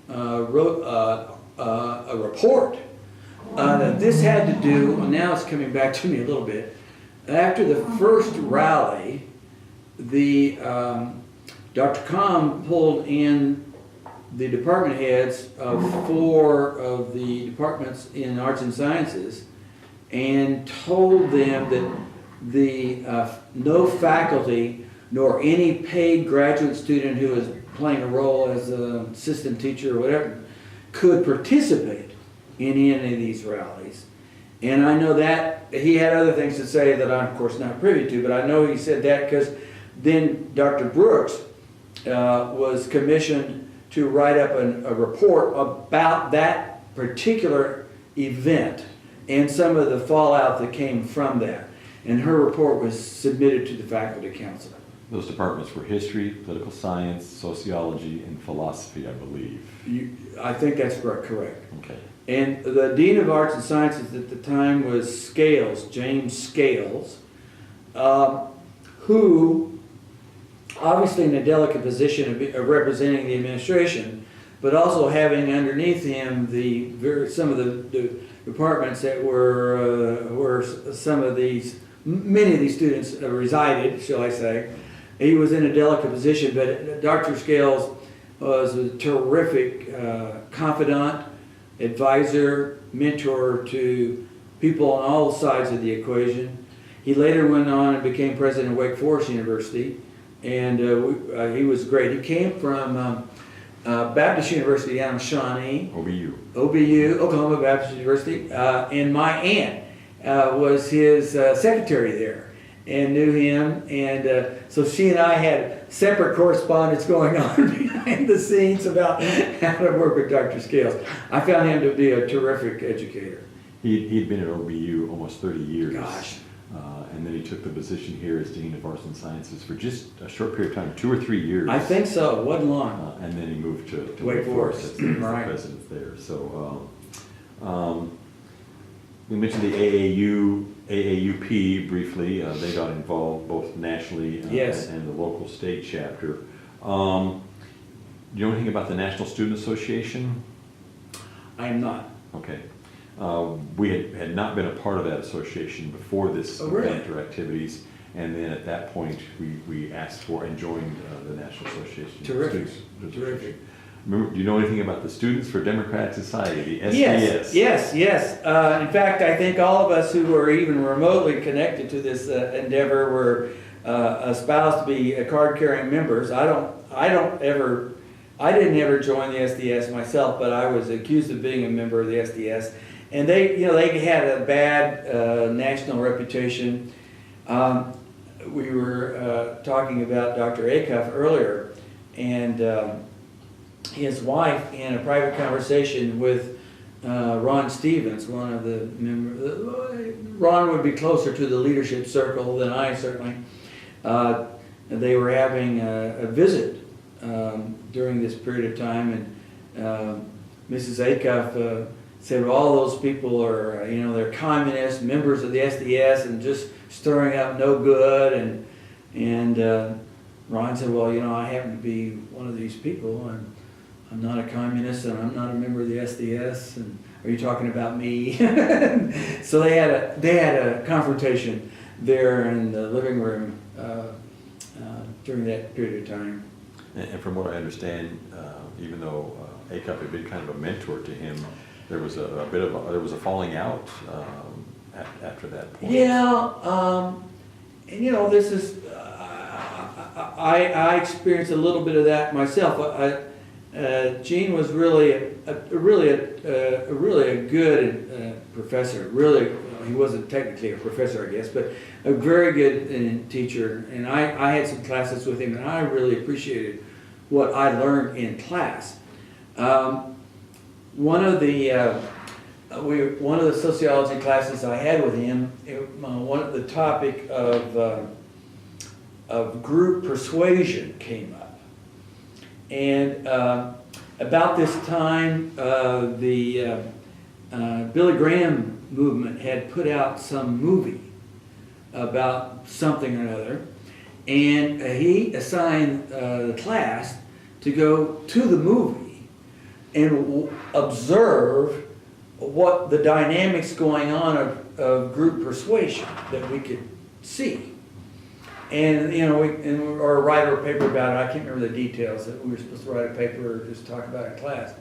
wrote a report. This had to do, now it's coming back to me a little bit, after the first rally, Dr. Com pulled in the department heads of 4 of the departments in arts and sciences and told them that no faculty nor any paid graduate student who was playing a role as an assistant teacher or whatever could participate in any of these rallies. And I know that he had other things to say that I'm of course not privy to, but I know he said that because then Dr. Brooks was commissioned to write up a report about that particular event and some of the fallout that came from that. And her report was submitted to the faculty council. Those departments were history, political science, sociology, and philosophy, I believe. I think that's correct. Okay. And the Dean of Arts and Sciences at the time was Scales, James Scales, who, obviously in a delicate position of representing the administration, but also having underneath him some of the departments that were some of many of these students resided, shall I say. He was in a delicate position, but Dr. Scales was a terrific confidant, advisor, mentor to people on all sides of the equation. He later went on and became president of Wake Forest University, and he was great. He came from Baptist University down in Shawnee. OBU, Oklahoma Baptist University, and my aunt was his secretary there and knew him, and so she and I had separate correspondence going on behind the scenes about how to work with Dr. Scales. I found him to be a terrific educator. He'd been at OBU almost 30 years. Gosh. And then he took the position here as Dean of Arts and Sciences for just a short period of time, 2 or 3 years. I think so, it wasn't long. And then he moved to Wake Forest. As the president there. So we mentioned the AAUP briefly. They got involved both nationally Yes. and the local state chapter. Do you know anything about the National Student Association? I am not. Okay. We had not been a part of that association before this event or activities, and then at that point we asked for and joined the National Association. Terrific. Students Terrific. Remember, do you know anything about the Students for Democratic Society, the SDS? Yes. In fact, I think all of us who were even remotely connected to this endeavor were espoused to be card-carrying members. I didn't ever join the SDS myself, but I was accused of being a member of the SDS. And they had a bad national reputation. We were talking about Dr. Acuff earlier, and his wife, in a private conversation with Ron Stevens, one of the members. Ron would be closer to the leadership circle than I, certainly. They were having a visit during this period of time, and Mrs. Acuff said, well, all those people are, they're communists, members of the SDS, and just stirring up no good. And Ron said, well, I happen to be one of these people, and I'm not a communist, and I'm not a member of the SDS, and are you talking about me? So they had a confrontation there in the living room during that period of time. And from what I understand, even though Acuff had been kind of a mentor to him, there was there was a falling out after that point. Yeah, and this is I experienced a little bit of that myself. Gene was really a good professor. Really, he wasn't technically a professor, I guess, but a very good teacher. And I had some classes with him, and I really appreciated what I learned in class. One of the sociology classes I had with him, the topic of group persuasion came up. And about this time, the Billy Graham movement had put out some movie about something or another, and he assigned the class to go to the movie and observe what the dynamics going on of group persuasion that we could see. And or write a paper about it. I can't remember the details that we were supposed to write a paper or just talk about in class.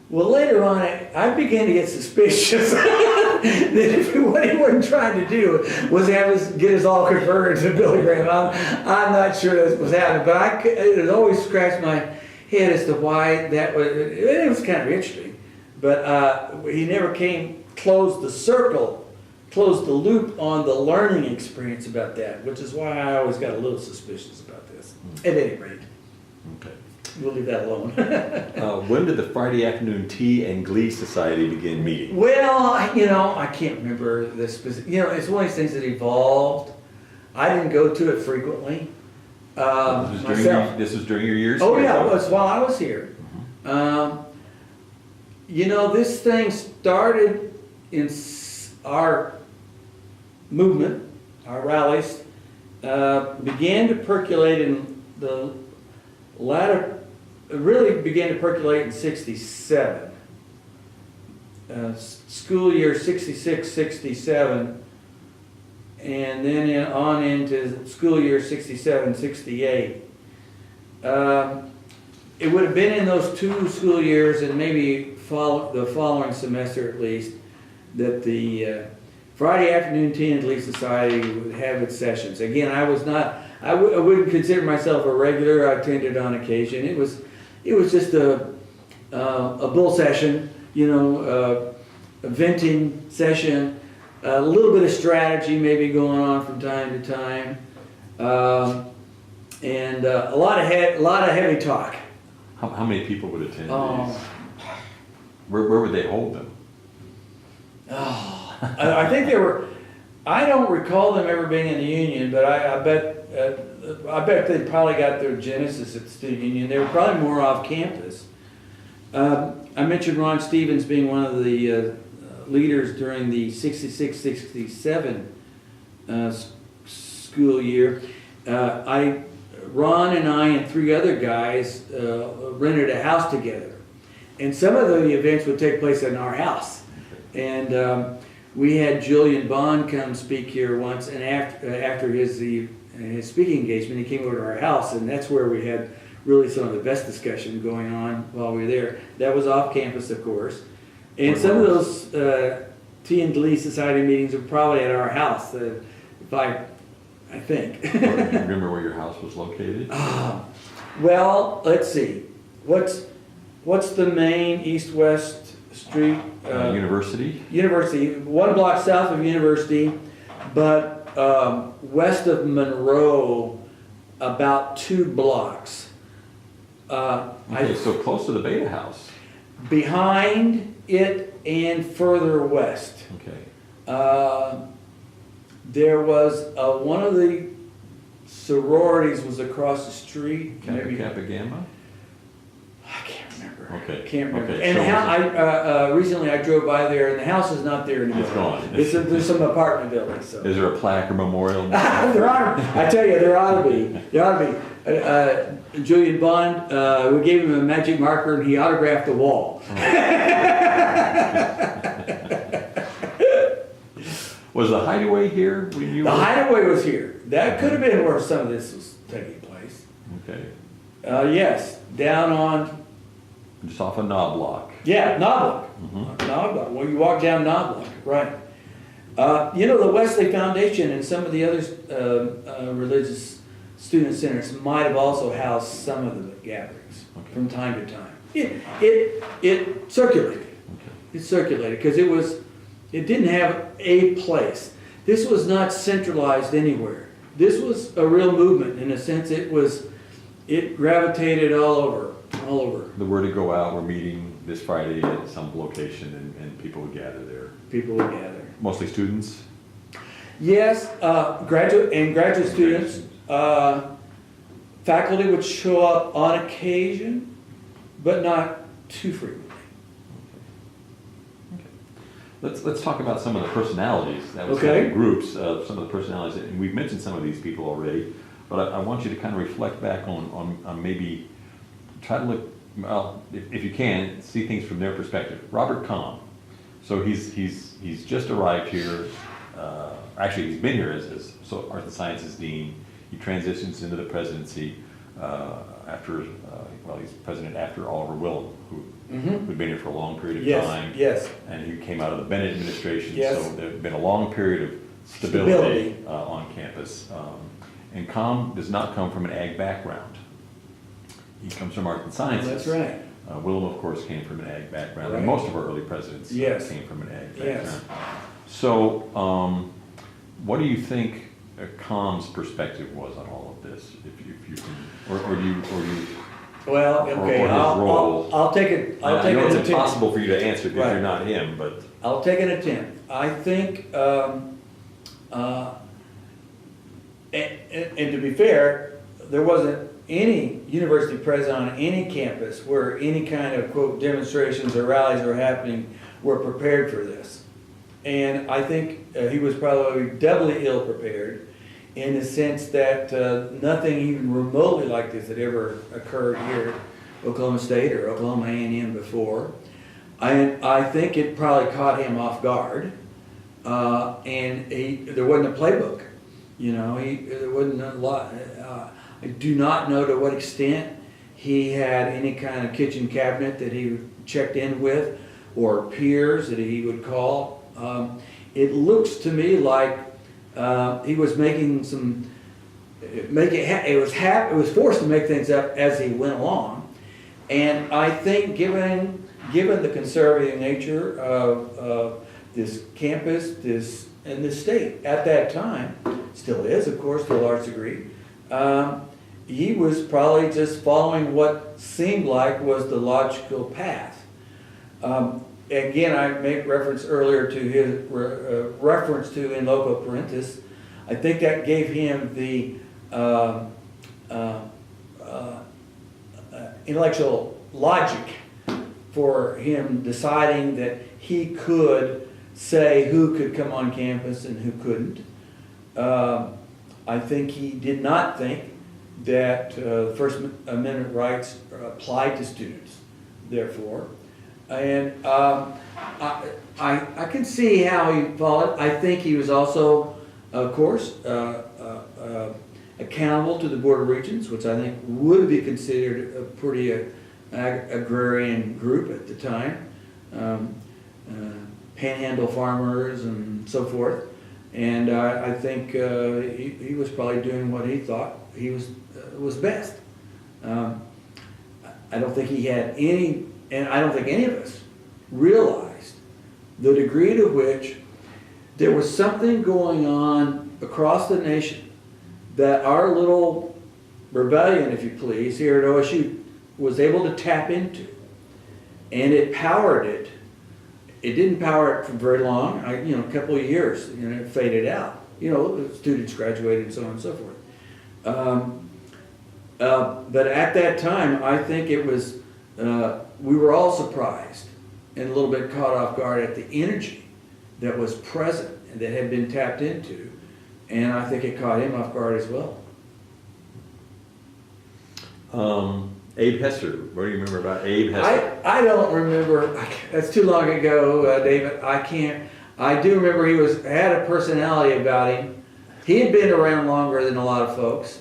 Well, later on, I began to get suspicious that what he wasn't trying to do was get us all converted to Billy Graham. I'm not sure this was happening, but it always scratched my head as to why that was. It was kind of interesting, but he never closed the loop on the learning experience about that, which is why I always got a little suspicious about this. At any rate. Okay. We'll leave that alone. When did the Friday Afternoon Tea and Glee Society begin meeting? Well, I can't remember the specific. It's one of these things that evolved. I didn't go to it frequently. This was during your years Oh, here? yeah, it was while I was here. Mm-hmm. This thing started in our movement, our rallies, began to percolate in the latter. It really began to percolate in '67. School year '66, '67, and then on into school year '67, '68. It would have been in those 2 school years, and maybe the following semester at least, that the Friday Afternoon Tea and Glee Society would have its sessions. Again, I wouldn't consider myself a regular. I attended on occasion. It was just a bull session, a venting session, a little bit of strategy maybe going on from time to time, and a lot of heavy talk. How many people would attend these? Where would they hold them? I think they were. I don't recall them ever being in the union, but I bet they probably got their genesis at the student union. They were probably more off campus. I mentioned Ron Stevens being one of the leaders during the '66-'67 school year. Ron and I and 3 other guys rented a house together, and some of the events would take place in our house. And we had Julian Bond come speak here once, and after his speaking engagement, he came over to our house, and that's where we had really some of the best discussion going on while we were there. That was off campus, of course. And some of those Tea and Glee Society meetings were probably at our house, if I think. Do you remember where your house was located? Well, let's see. What's the main east-west street? University? University, 1 block south of University, but west of Monroe, about 2 blocks. Okay, so close to the Beta House. Behind it and further west. Okay. There was one of the sororities was across the street. Kappa Gamma? I can't remember. Okay. Can't remember. Okay, And recently I drove by there, and the house is not there anymore. It's gone. There's some apartment buildings. So. Is there a plaque or memorial? There ought, I tell you, there ought to be. There ought to be. Julian Bond, we gave him a magic marker, and he autographed the wall. Was the Hideaway here when you The were? Hideaway was here. That could have been where some of this was taking place. Okay. Yes, down on, Just off a Knobloch. yeah, Knobloch. Mhm. Knobloch. Well, you walk down Knobloch, right. The Wesley Foundation and some of the other religious student centers might have also housed some of the gatherings from time to time. It circulated. Okay. It circulated because it didn't have a place. This was not centralized anywhere. This was a real movement in a sense. It gravitated all over. The word to go out, we're meeting this Friday at some location and people would gather there. People would gather. Mostly students? Yes, graduate students. Faculty would show up on occasion, but not too frequently. Let's talk about some of the personalities that was Okay. in the groups, some of the personalities, and we've mentioned some of these people already, but I want you to kind of reflect back on maybe, try to look, well, if you can, see things from their perspective. Robert Kahn, so he's just arrived here, actually he's been here as Art and Sciences Dean. He transitions into the presidency after, he's president after Oliver Willem, who'd been here for a long period of time. Yes. And he came out of the Bennett administration, Yes. so there's been a long period of stability. On campus. And Kahn does not come from an ag background. He comes from art and sciences. That's right. Willem, of course, came from an ag background, and Right. most of our early presidents Yes. came from an ag Yes. background. So, what do you think Kahn's perspective was on all of this? If you can, or do you? Well, okay, or his role. I'll take it. I know an it's attempt. impossible for you to answer because Right. you're not him, but I'll take an attempt. I think, and to be fair, there wasn't any university present on any campus where any kind of, quote, demonstrations or rallies were happening were prepared for this. And I think he was probably doubly ill prepared in the sense that nothing even remotely like this had ever occurred here at Oklahoma State or Oklahoma A&M before. I think it probably caught him off guard, and there wasn't a playbook. There wasn't a lot. I do not know to what extent he had any kind of kitchen cabinet that he checked in with, or peers that he would call. It looks to me like he was making some. It was forced to make things up as he went along, and I think given the conservative nature of this campus, and this state at that time, still is, of course, to a large degree, he was probably just following what seemed like was the logical path. Again, I made reference earlier to his reference to in loco parentis. I think that gave him the intellectual logic for him deciding that he could say who could come on campus and who couldn't. I think he did not think that First Amendment rights applied to students, therefore. And I can see how he followed. I think he was also, of course, accountable to the Board of Regents, which I think would be considered a pretty agrarian group at the time. Panhandle farmers and so forth. And I think he was probably doing what he thought he was best. I don't think he had any, and I don't think any of us realized the degree to which there was something going on across the nation that our little rebellion, if you please, here at OSU was able to tap into. And it powered it. It didn't power it for very long, a couple of years, it faded out. Students graduated and so on and so forth. But at that time, I think it was, we were all surprised and a little bit caught off guard at the energy that was present and that had been tapped into. And I think it caught him off guard as well. Abe Hester, what do you remember about Abe Hester? I don't remember, that's too long ago, David. I do remember he had a personality about him. He had been around longer than a lot of folks.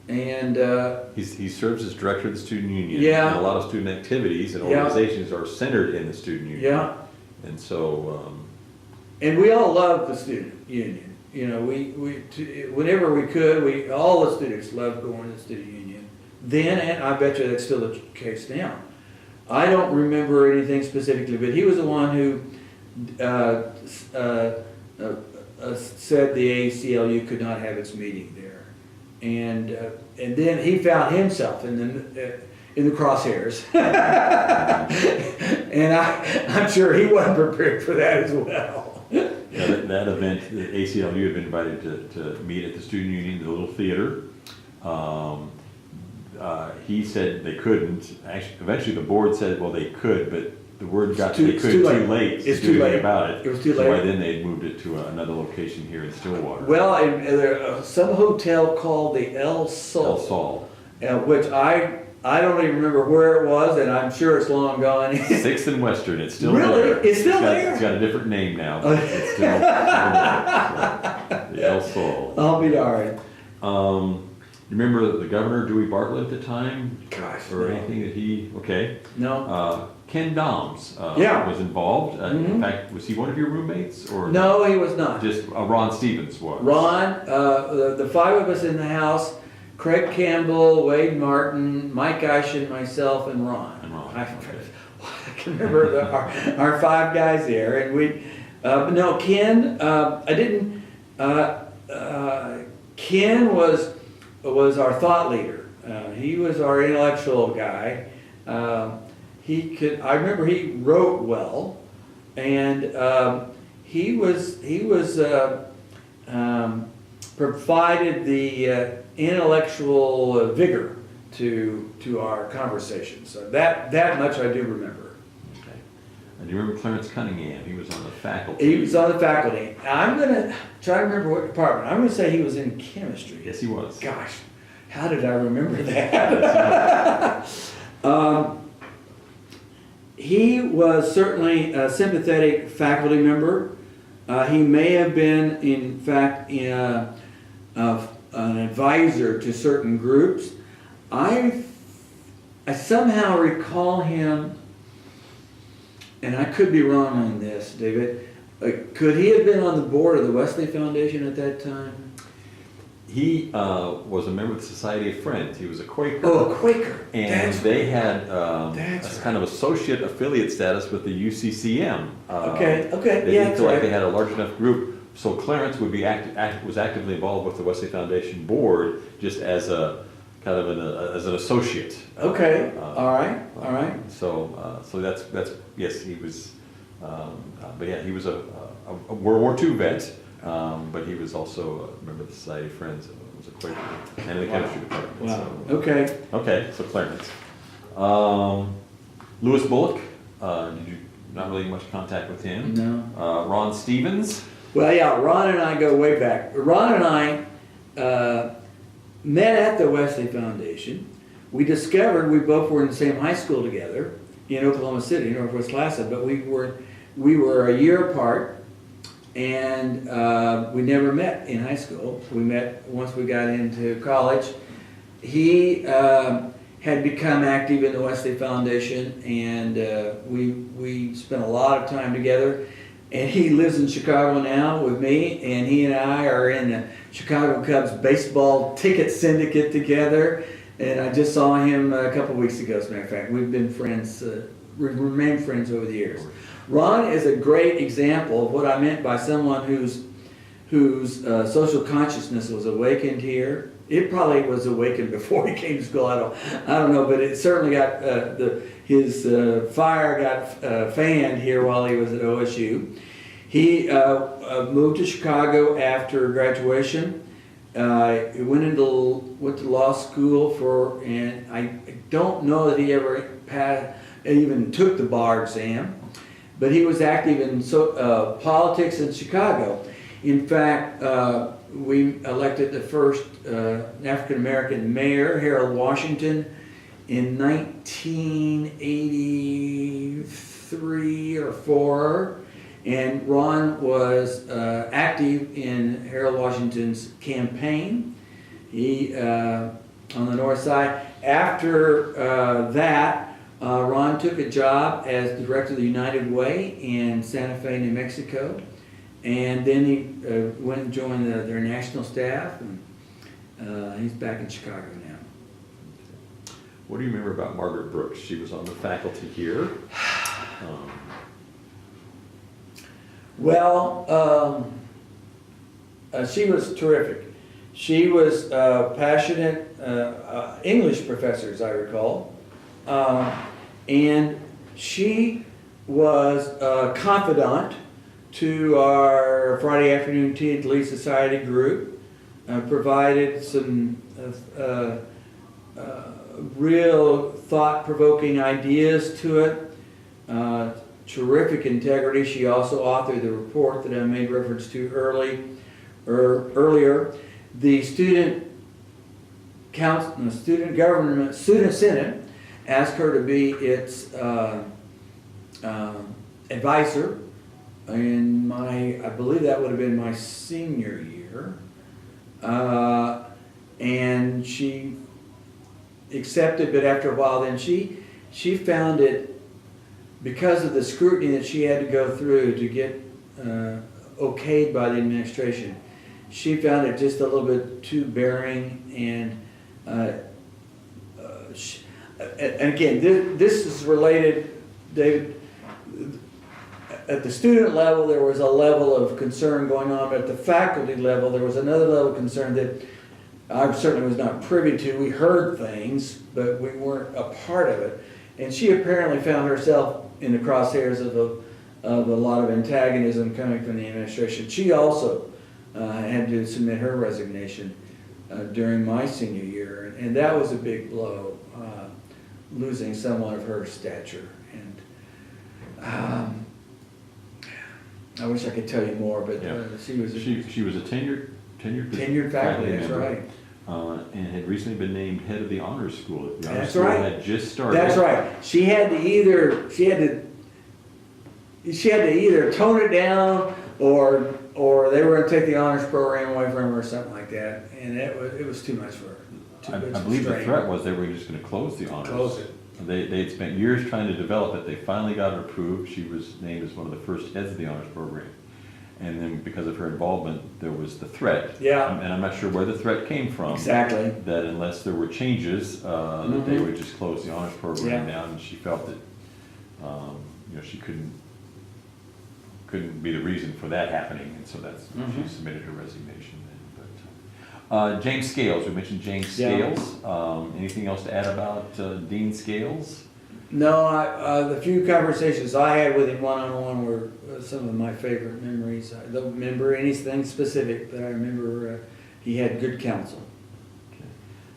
He serves as director of the student union. Yeah. And a lot of student activities and organizations are centered in the student union. Yeah. And so... and we all loved the student union. Whenever we could, all the students loved going to the student union. Then, and I bet you that's still the case now. I don't remember anything specifically, but he was the one who said the ACLU could not have its meeting there, and then he found himself in the crosshairs, and I'm sure he wasn't prepared for that as well. Yeah, that event, the ACLU had been invited to meet at the student union, the little theater. He said they couldn't. Actually, eventually the board said, well, they could, but the word got they could too late to do anything about it. It was too late. So by then they had moved it to another location here in Stillwater. Well, some hotel called the El Sol. Which I don't even remember where it was, and I'm sure it's long gone. 6th and Western, it's still really? there. It's still there? It's got a different name now, but it's still there. So, the El Sol. I'll be darned. You remember the governor, Dewey Bartlett, at the time? Gosh, or no. anything that he, okay. No. Ken Doms Yeah. was involved. In fact, was he one of your roommates? Or No, he was not. just Ron Stevens was? Ron, the five of us in the house, Craig Campbell, Wade Martin, Mike Eishin, myself, and Ron. Okay. I can remember our five guys there. And no, Ken, I didn't, Ken was our thought leader. He was our intellectual guy. I remember he wrote well, and he provided the intellectual vigor to our conversation. So that much I do remember. Okay. And do you remember Clarence Cunningham? He was on the faculty. He was on the faculty. I'm gonna try to remember what department. I'm gonna say he was in chemistry. Yes, he was. Gosh, how did I remember that? He was certainly a sympathetic faculty member. He may have been, in fact, an advisor to certain groups. I somehow recall him, and I could be wrong on this, David. Could he have been on the board of the Wesley Foundation at that time? He was a member of the Society of Friends. He was a Quaker. Oh, a Quaker. And they had That's kind of associate affiliate status with the UCCM. Okay, They yeah, didn't that's feel like right. they had a large enough group. So Clarence would be was actively involved with the Wesley Foundation board, just as a kind of as an associate. Okay, all right. So that's yes, he was. But yeah, he was a World War II vet. But he was also a member of the Society of Friends, was a Quaker, and in the chemistry department. Wow. So. Okay. Okay, so Clarence. Lewis Bullock, did you not really much contact with him? No. Ron Stevens. Well, yeah, Ron and I go way back. Ron and I met at the Wesley Foundation. We discovered we both were in the same high school together in Oklahoma City, Northwest Lassa, but we were a year apart. and we never met in high school. We met once we got into college. He had become active in the Wesley Foundation, and we spent a lot of time together. And he lives in Chicago now with me, and he and I are in the Chicago Cubs baseball ticket syndicate together. And I just saw him a couple weeks ago, as a matter of fact. We've been friends, we've remained friends over the years. Ron is a great example of what I meant by someone whose social consciousness was awakened here. It probably was awakened before he came to school. I don't know, but it certainly got his fire got fanned here while he was at OSU. He moved to Chicago after graduation. He went to law school and I don't know that he ever even took the bar exam, but he was active in politics in Chicago. In fact, we elected the first African-American mayor, Harold Washington, in 1983 or 4, and Ron was active in Harold Washington's campaign. He on the north side. After that, Ron took a job as director of the United Way in Santa Fe, New Mexico. And then he went and joined their national staff, and he's back in Chicago now. What do you remember about Margaret Brooks? She was on the faculty here. She was terrific. She was passionate English professor, as I recall, and she was a confidant to our Friday afternoon tea at Glee Society group, provided some real thought-provoking ideas to it, terrific integrity. She also authored the report that I made reference to earlier. The student senate asked her to be its advisor. I believe that would have been my senior year, and she accepted. But after a while, then she found it, because of the scrutiny that she had to go through to get okayed by the administration. She found it just a little bit too bearing, and again, this is related, David. At the student level, there was a level of concern going on, but at the faculty level, there was another level of concern that I certainly was not privy to. We heard things, but we weren't a part of it. And she apparently found herself in the crosshairs of a lot of antagonism coming from the administration. She also had to submit her resignation during my senior year, and that was a big blow, losing someone of her stature. And I wish I could tell you more, but she was a tenured faculty. That's member, right. And had recently been named head of the honors school. The honors That's school right. had just started. That's right. She had to either tone it down, or they were going to take the honors program away from her, or something like that. And it was too much for her. I believe the threat was they were just going to close the honors. Close it. They had spent years trying to develop it. They finally got it approved. She was named as one of the first heads of the honors program. And then because of her involvement, there was the threat. Yeah. And I'm not sure where the threat came from. Exactly. That unless there were changes, that they would just close the honors program down. And she felt that, she couldn't be the reason for that happening. And so that's she submitted her resignation then. But James Scales, we mentioned James Scales. Anything else to add about Dean Scales? No, the few conversations I had with him one-on-one were some of my favorite memories. I don't remember anything specific, but I remember he had good counsel. Okay.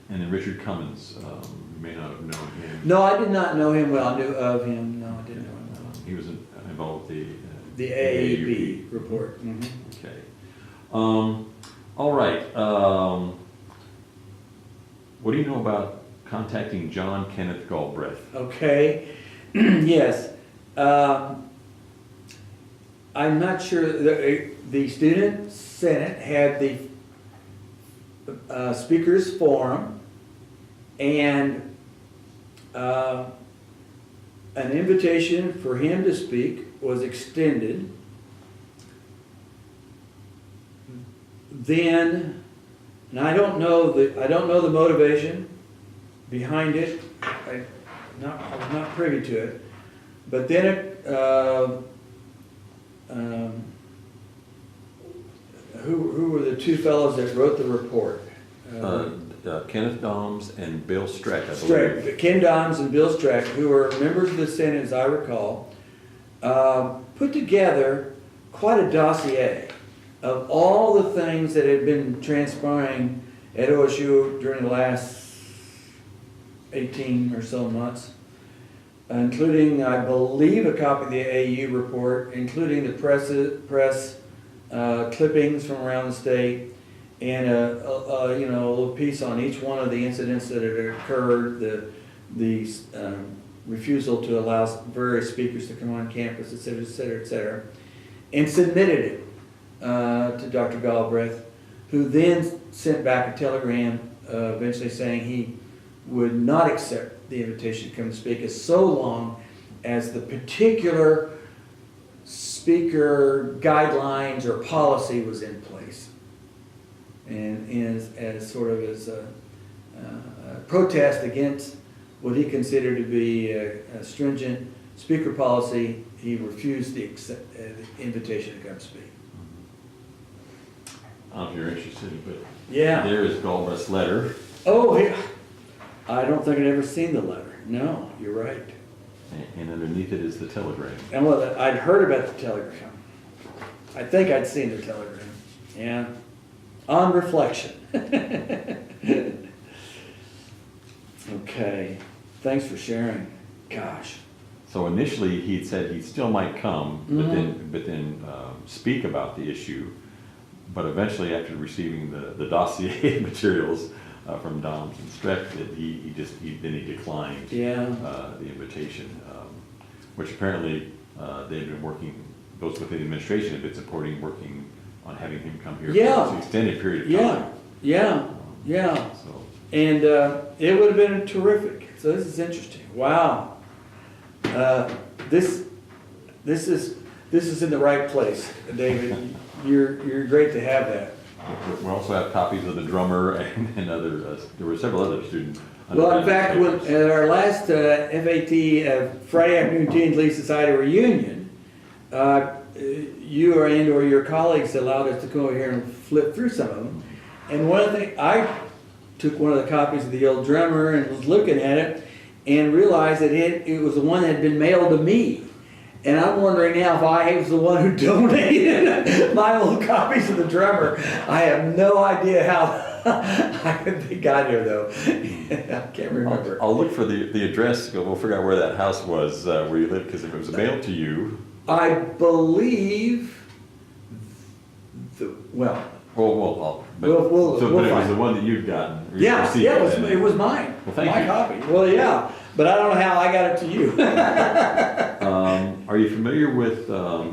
And then Richard Cummins, you may not have known him. No, I did not know him well. I knew of him. No, I didn't know him well. He was involved with the AAB report. Okay. All right. What do you know about contacting John Kenneth Galbraith? Okay. Yes. I'm not sure, the student senate had the speakers forum, and an invitation for him to speak was extended. Then, and I don't know the motivation behind it. I was not privy to it. But then who were the two fellows that wrote the report? Kenneth Doms and Bill Streck, I believe. Ken Doms and Bill Streck, who were members of the Senate, as I recall, put together quite a dossier of all the things that had been transpiring at OSU during the last 18 or so months, including, I believe, a copy of the AU report, including the press clippings from around the state, and a little piece on each one of the incidents that had occurred, the refusal to allow various speakers to come on campus, et cetera, et cetera, et cetera, and submitted it to Dr. Galbraith, who then sent back a telegram eventually saying he would not accept the invitation to come to speak as so long as the particular speaker guidelines or policy was in place. And as sort of as a protest against what he considered to be a stringent speaker policy, he refused the invitation to come speak. I don't know if you're interested, but Yeah. there is Galbraith's letter. Oh, yeah. I don't think I'd ever seen the letter. No, you're right. And underneath it is the telegram. And well, I'd heard about the telegram. I think I'd seen the telegram. Yeah. On reflection. Okay. Thanks for sharing. Gosh. So initially, he had said he still might come, but then speak about the issue. But eventually, after receiving the dossier materials from Doms and Streck, that he declined the invitation, which apparently they've been working. Those within the administration have been working on having him come here for an extended period of time. Yeah. So. And it would have been terrific. So this is interesting. Wow. This is in the right place, David. You're great to have that. We also have copies of the drummer and other. There were several other students. Well, in fact, at our last FAT Friday Afternoon Teen League Society reunion, you or your colleagues allowed us to go over here and flip through some of them. And one of the things, I took one of the copies of the old drummer and was looking at it and realized that it was the one that had been mailed to me. And I'm wondering now if I was the one who donated my old copies of the drummer. I have no idea how they got here, though. I can't remember. I'll look for the address. We'll figure out where that house was where you lived, because if it was mailed to you. I believe. Well, but it was the one that you'd gotten. Yeah, it was mine. Well, thank my you. copy. Well, yeah, but I don't know how I got it to you. Are you familiar with the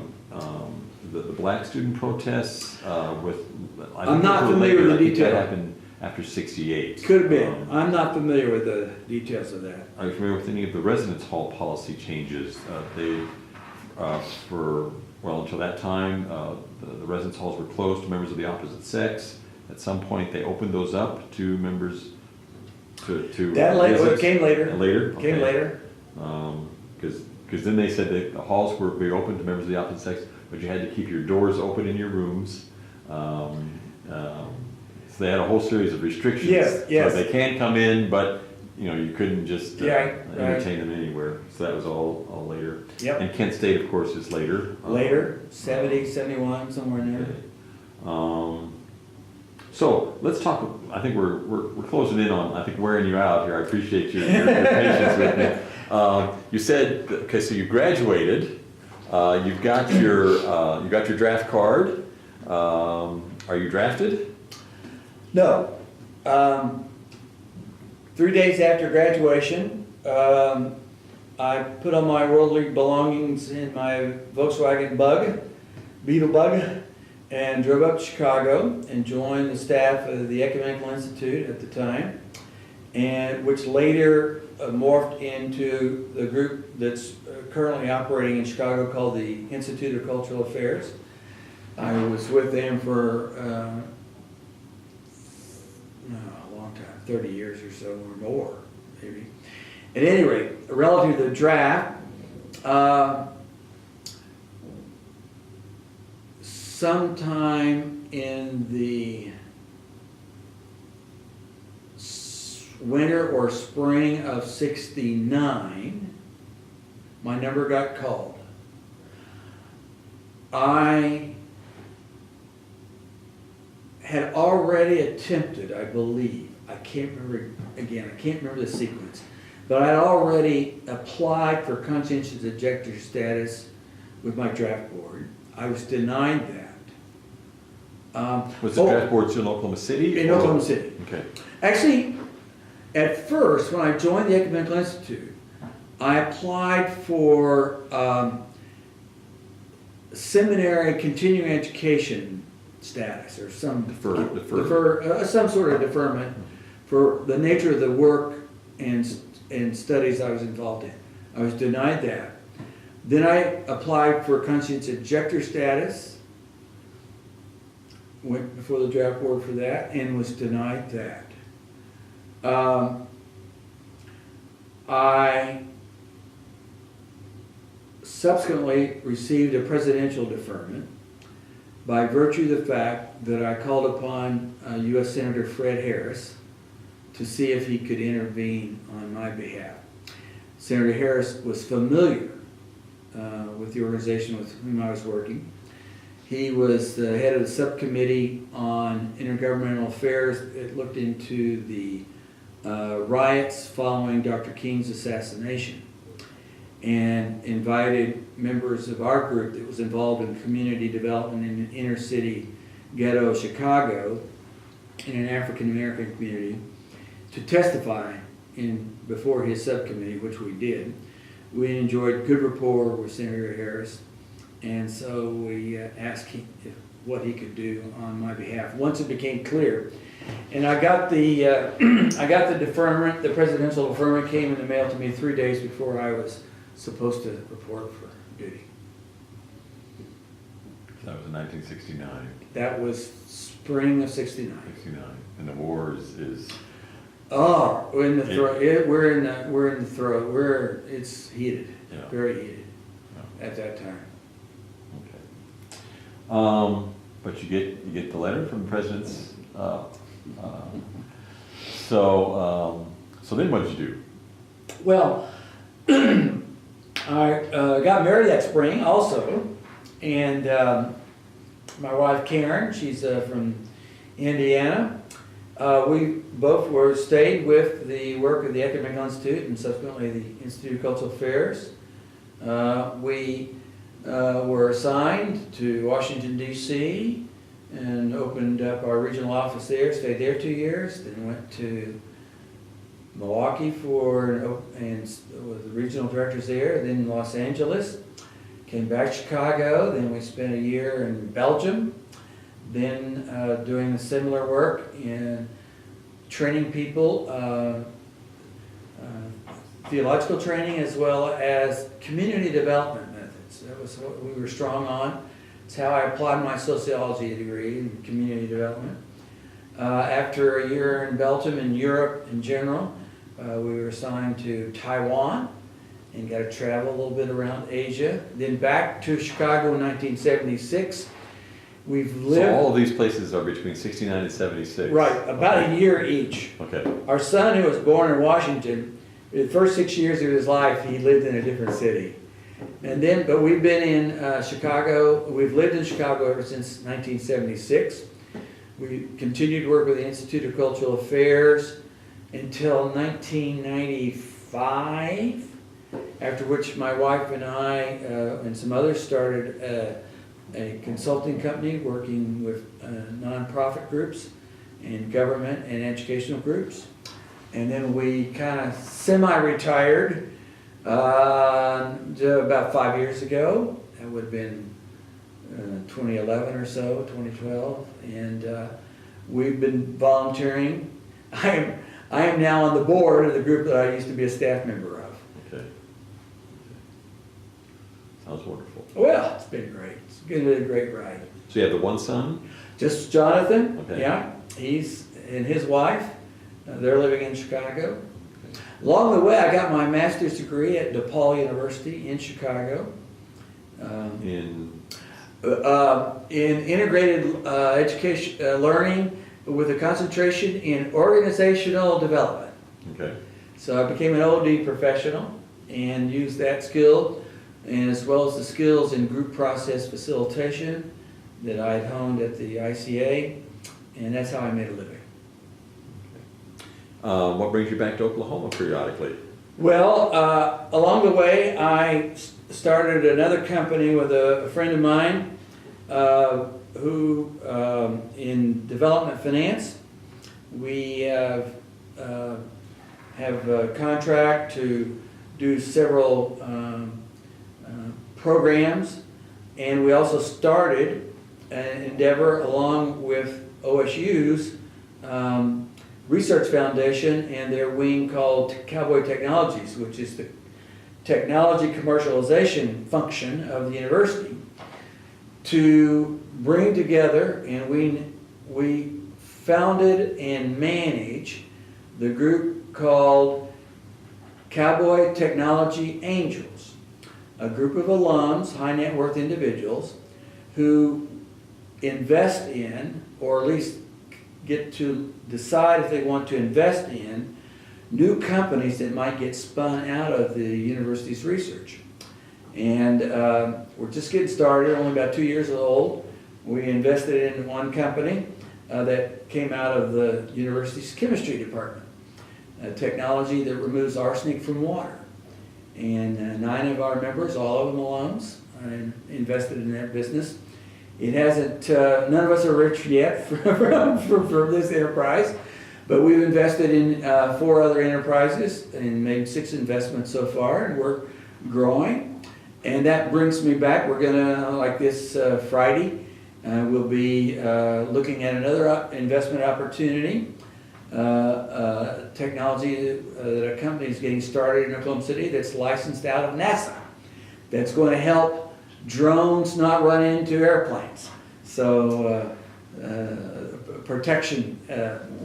black student protests? I'm not familiar with the details. That happened after ’68. Could have been. I'm not familiar with the details of that. Are you familiar with any of the residence hall policy changes? Until that time, the residence halls were closed to members of the opposite sex. At some point, they opened those up to members to That came later. Later? Okay. Came later. Because then they said that the halls were be open to members of the opposite sex, but you had to keep your doors open in your rooms. So they had a whole series of restrictions. Yes. So they can come in, but you couldn't just entertain them anywhere. So that was all later. Yep. And Kent State, of course, is later. Later, 70, 71, somewhere in there. Okay. So let's talk. I think we're closing in on. I think wearing you out here. I appreciate your patience with me. You said okay. So you graduated. You've got your draft card. Are you drafted? No. 3 days after graduation, I put on my worldly belongings in my Volkswagen Bug Beetlebug and drove up to Chicago and joined the staff of the Ecumenical Institute at the time, and which later morphed into the group that's currently operating in Chicago called the Institute of Cultural Affairs. I was with them for a long time, 30 years or so, or more, maybe. At any rate, relative to the draft, sometime in the winter or spring of '69, my number got called. I had already attempted, I believe, I can't remember the sequence, but I'd already applied for conscientious objector status with my draft board. I was denied that. Was the draft board still in Oklahoma City? In Oklahoma City. Okay. Actually, at first, when I joined the Ecumenical Institute, I applied for seminary continuing education status, or some some sort of deferment for the nature of the work and studies I was involved in. I was denied that. Then I applied for conscientious objector status, went before the draft board for that, and was denied that. I subsequently received a presidential deferment by virtue of the fact that I called upon U.S. Senator Fred Harris to see if he could intervene on my behalf. Senator Harris was familiar with the organization with whom I was working. He was the head of the subcommittee on intergovernmental affairs. It looked into the riots following Dr. King's assassination, and invited members of our group that was involved in community development in an inner city ghetto of Chicago in an African American community to testify before his subcommittee, which we did. We enjoyed good rapport with Senator Harris, and so we asked him what he could do on my behalf once it became clear. And I got the deferment. The presidential deferment came in the mail to me 3 days before I was supposed to report for duty. That was in 1969. That was spring of '69. 69. And the war is Oh, we're in the throat. We're in the throat. It's heated, yeah. Very heated Yeah. at that time. Okay. But you get the letter from the president's. So then what did you do? Well, I got married that spring also, and my wife Karen, she's from Indiana. We both stayed with the work of the Ecumenical Institute and subsequently the Institute of Cultural Affairs. We were assigned to Washington, D.C. and opened up our regional office there, stayed there 2 years, then went to Milwaukee and was the regional directors there, then Los Angeles, came back to Chicago, then we spent a year in Belgium, then doing a similar work in training people, theological training as well as community development methods. That was what we were strong on. It's how I applied my sociology degree in community development. After a year in Belgium and Europe in general, we were assigned to Taiwan and got to travel a little bit around Asia. Then back to Chicago in 1976. So all of these places are between 69 and 76? Right, about a year each. Okay. Our son, who was born in Washington, the first 6 years of his life, he lived in a different city. But we've been in Chicago, we've lived in Chicago ever since 1976. We continued to work with the Institute of Cultural Affairs until 1995, after which my wife and I and some others started a consulting company working with nonprofit groups and government and educational groups. And then we kind of semi-retired about 5 years ago. That would have been 2011 or so, 2012, and we've been volunteering. I am now on the board of the group that I used to be a staff member of. Okay. Sounds wonderful. Well, it's been great. It's been a great ride. So you have the one son? Just Jonathan, Okay. yeah. He's and his wife. They're living in Chicago. Along the way, I got my master's degree at DePaul University in Chicago. In In integrated education learning with a concentration in organizational development. okay. So I became an OD professional and used that skill, and as well as the skills in group process facilitation that I'd honed at the ICA, and that's how I made a living. What brings you back to Oklahoma periodically? Well, along the way, I started another company with a friend of mine who, in development finance, we have a contract to do several programs, and we also started an endeavor along with OSU's Research Foundation and their wing called Cowboy Technologies, which is the technology commercialization function of the university, to bring together, and we founded and manage the group called Cowboy Technology Angels, a group of alums, high net worth individuals, who invest in, or at least get to decide if they want to invest in, new companies that might get spun out of the university's research. And we're just getting started, only about 2 years old. We invested in one company that came out of the university's chemistry department, a technology that removes arsenic from water. And 9 of our members, all of them alums, invested in that business. It hasn't, none of us are rich yet for this enterprise, but we've invested in 4 other enterprises and made 6 investments so far, and we're growing. And that brings me back. We're gonna, like this Friday, we'll be looking at another investment opportunity, technology that a company is getting started in Oklahoma City that's licensed out of NASA, that's going to help drones not run into airplanes. So protection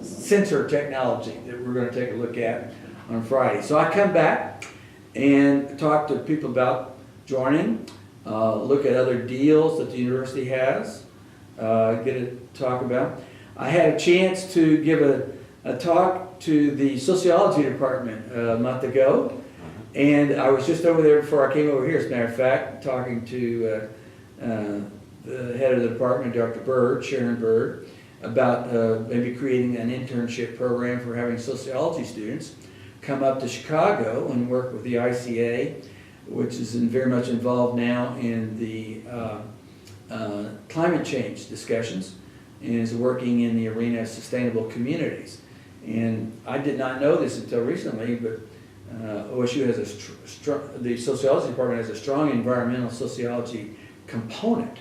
sensor technology that we're going to take a look at on Friday. So I come back and talk to people about joining, look at other deals that the university has, get to talk about. I had a chance to give a talk to the sociology department a month ago. And I was just over there before I came over here, as a matter of fact, talking to the head of the department, Dr. Bird, Sharon Bird, about maybe creating an internship program for having sociology students come up to Chicago and work with the ICA, which is very much involved now in the climate change discussions, and is working in the arena of sustainable communities. And I did not know this until recently, but OSU has the sociology department has a strong environmental sociology component.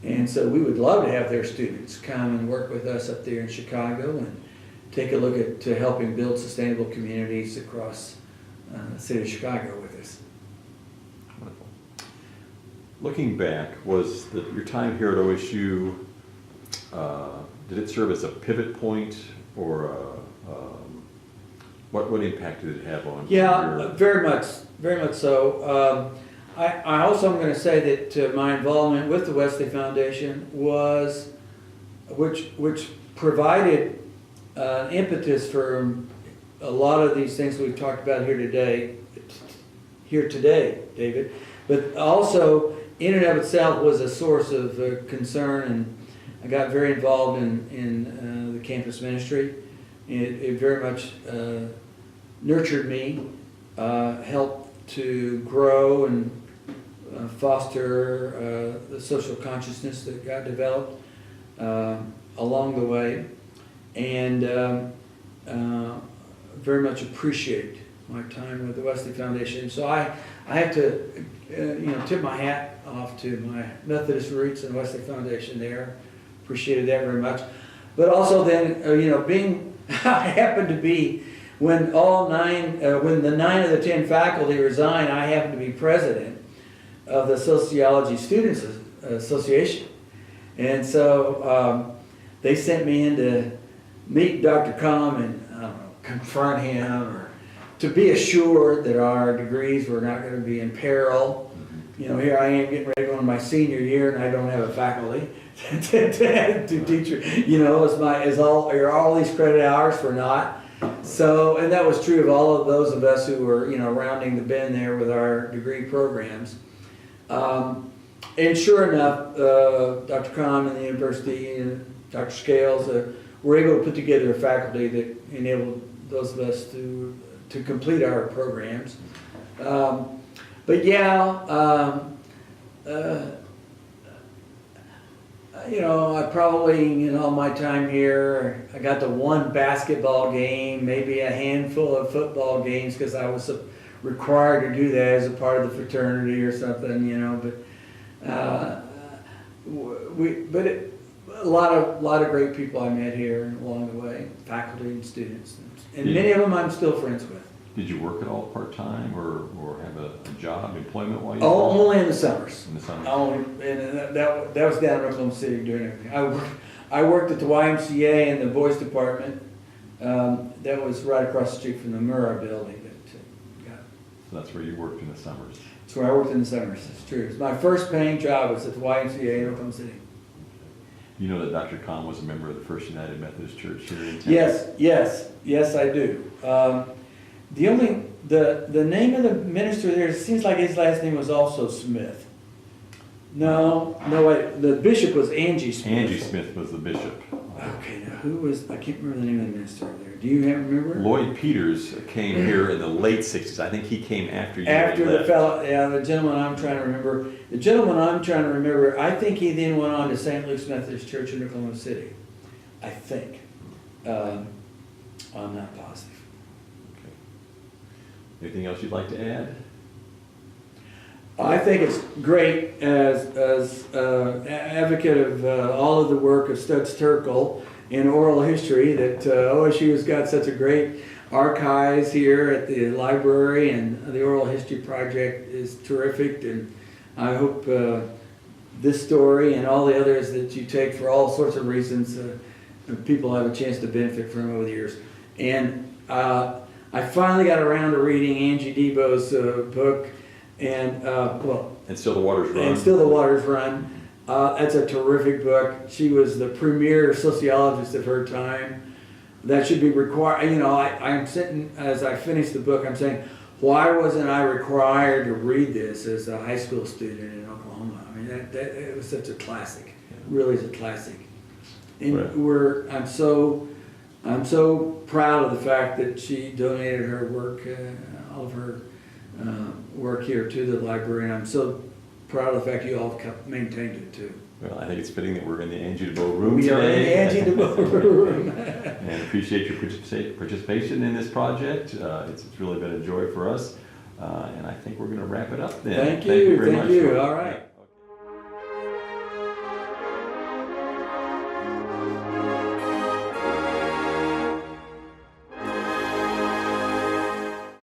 And so we would love to have their students come and work with us up there in Chicago and take a look at helping build sustainable communities across the city of Chicago with us. Wonderful. Looking back, was your time here at OSU, did it serve as a pivot point, or what impact did it have on Yeah, very much so. I also am going to say that my involvement with the Wesley Foundation was, which provided impetus for a lot of these things we've talked about here today, David. But also, in and of itself, was a source of concern, and I got very involved in the campus ministry. It very much nurtured me, helped to grow and foster the social consciousness that got developed along the way, and very much appreciate my time with the Wesley Foundation. So I have to, tip my hat off to my Methodist roots and Wesley Foundation there. Appreciated that very much. But also then, being, I happened to be, when when the 9 of the 10 faculty resigned, I happened to be president of the Sociology Students Association. And so they sent me in to meet Dr. Comm and confront him, or to be assured that our degrees were not going to be in peril. Here I am getting ready to go into my senior year, and I don't have a faculty to teach. Are all these credit hours for naught? So, and that was true of all of those of us who were, rounding the bend there with our degree programs. And sure enough, Dr. Comm and the university and Dr. Scales were able to put together a faculty that enabled those of us to complete our programs. But yeah, I probably, in all my time here, I got to one basketball game, maybe a handful of football games, because I was required to do that as a part of the fraternity or something, a lot of great people I met here along the way, faculty and students, and many of them I'm still friends with. Did you work at all part-time or have a job, employment while you Oh, were? only in the summers. In the summer? And that was down in Oklahoma City doing everything. I worked at the YMCA in the boys department. That was right across the street from the Murrah building. So that's where you worked in the summers? That's where I worked in the summers, it's true. My first paying job was at the YMCA in Oklahoma City. You know that Dr. Comm was a member of the First United Methodist Church here in town? Yes, I do. The name of the minister there, it seems like his last name was also Smith. No, wait, the bishop was Angie Smith. Angie Smith was the bishop. Okay, now who was, I can't remember the name of the minister there. Do you remember? Lloyd Peters came here in the late 60s. I think he came after you After had the left. fellow, the gentleman I'm trying to remember. The gentleman I'm trying to remember, I think he then went on to St. Luke's Methodist Church in Oklahoma City. I think. I'm not positive. Okay. Anything else you'd like to add? I think it's great as advocate of all of the work of Studs Terkel in oral history that OSU has got such a great archives here at the library, and the Oral History Project is terrific, and I hope this story and all the others that you take for all sorts of reasons people have a chance to benefit from over the years. And I finally got around to reading Angie Debo's book, and And Still the Waters Run. And Still the Waters Run. That's a terrific book. She was the premier sociologist of her time. That should be required. I'm sitting, as I finish the book, I'm saying, why wasn't I required to read this as a high school student in Oklahoma? I mean, that it was such a classic. Really is a classic. And Right. I'm so proud of the fact that she donated her work, all of her work here to the library, and I'm so proud of the fact you all maintained it too. Well, I think it's fitting that we're in the Angie DeBow room We today. are in the Angie DeBow room. And appreciate your participation in this project. It's really been a joy for us. And I think we're going to wrap it up then. Thank you very much. all right.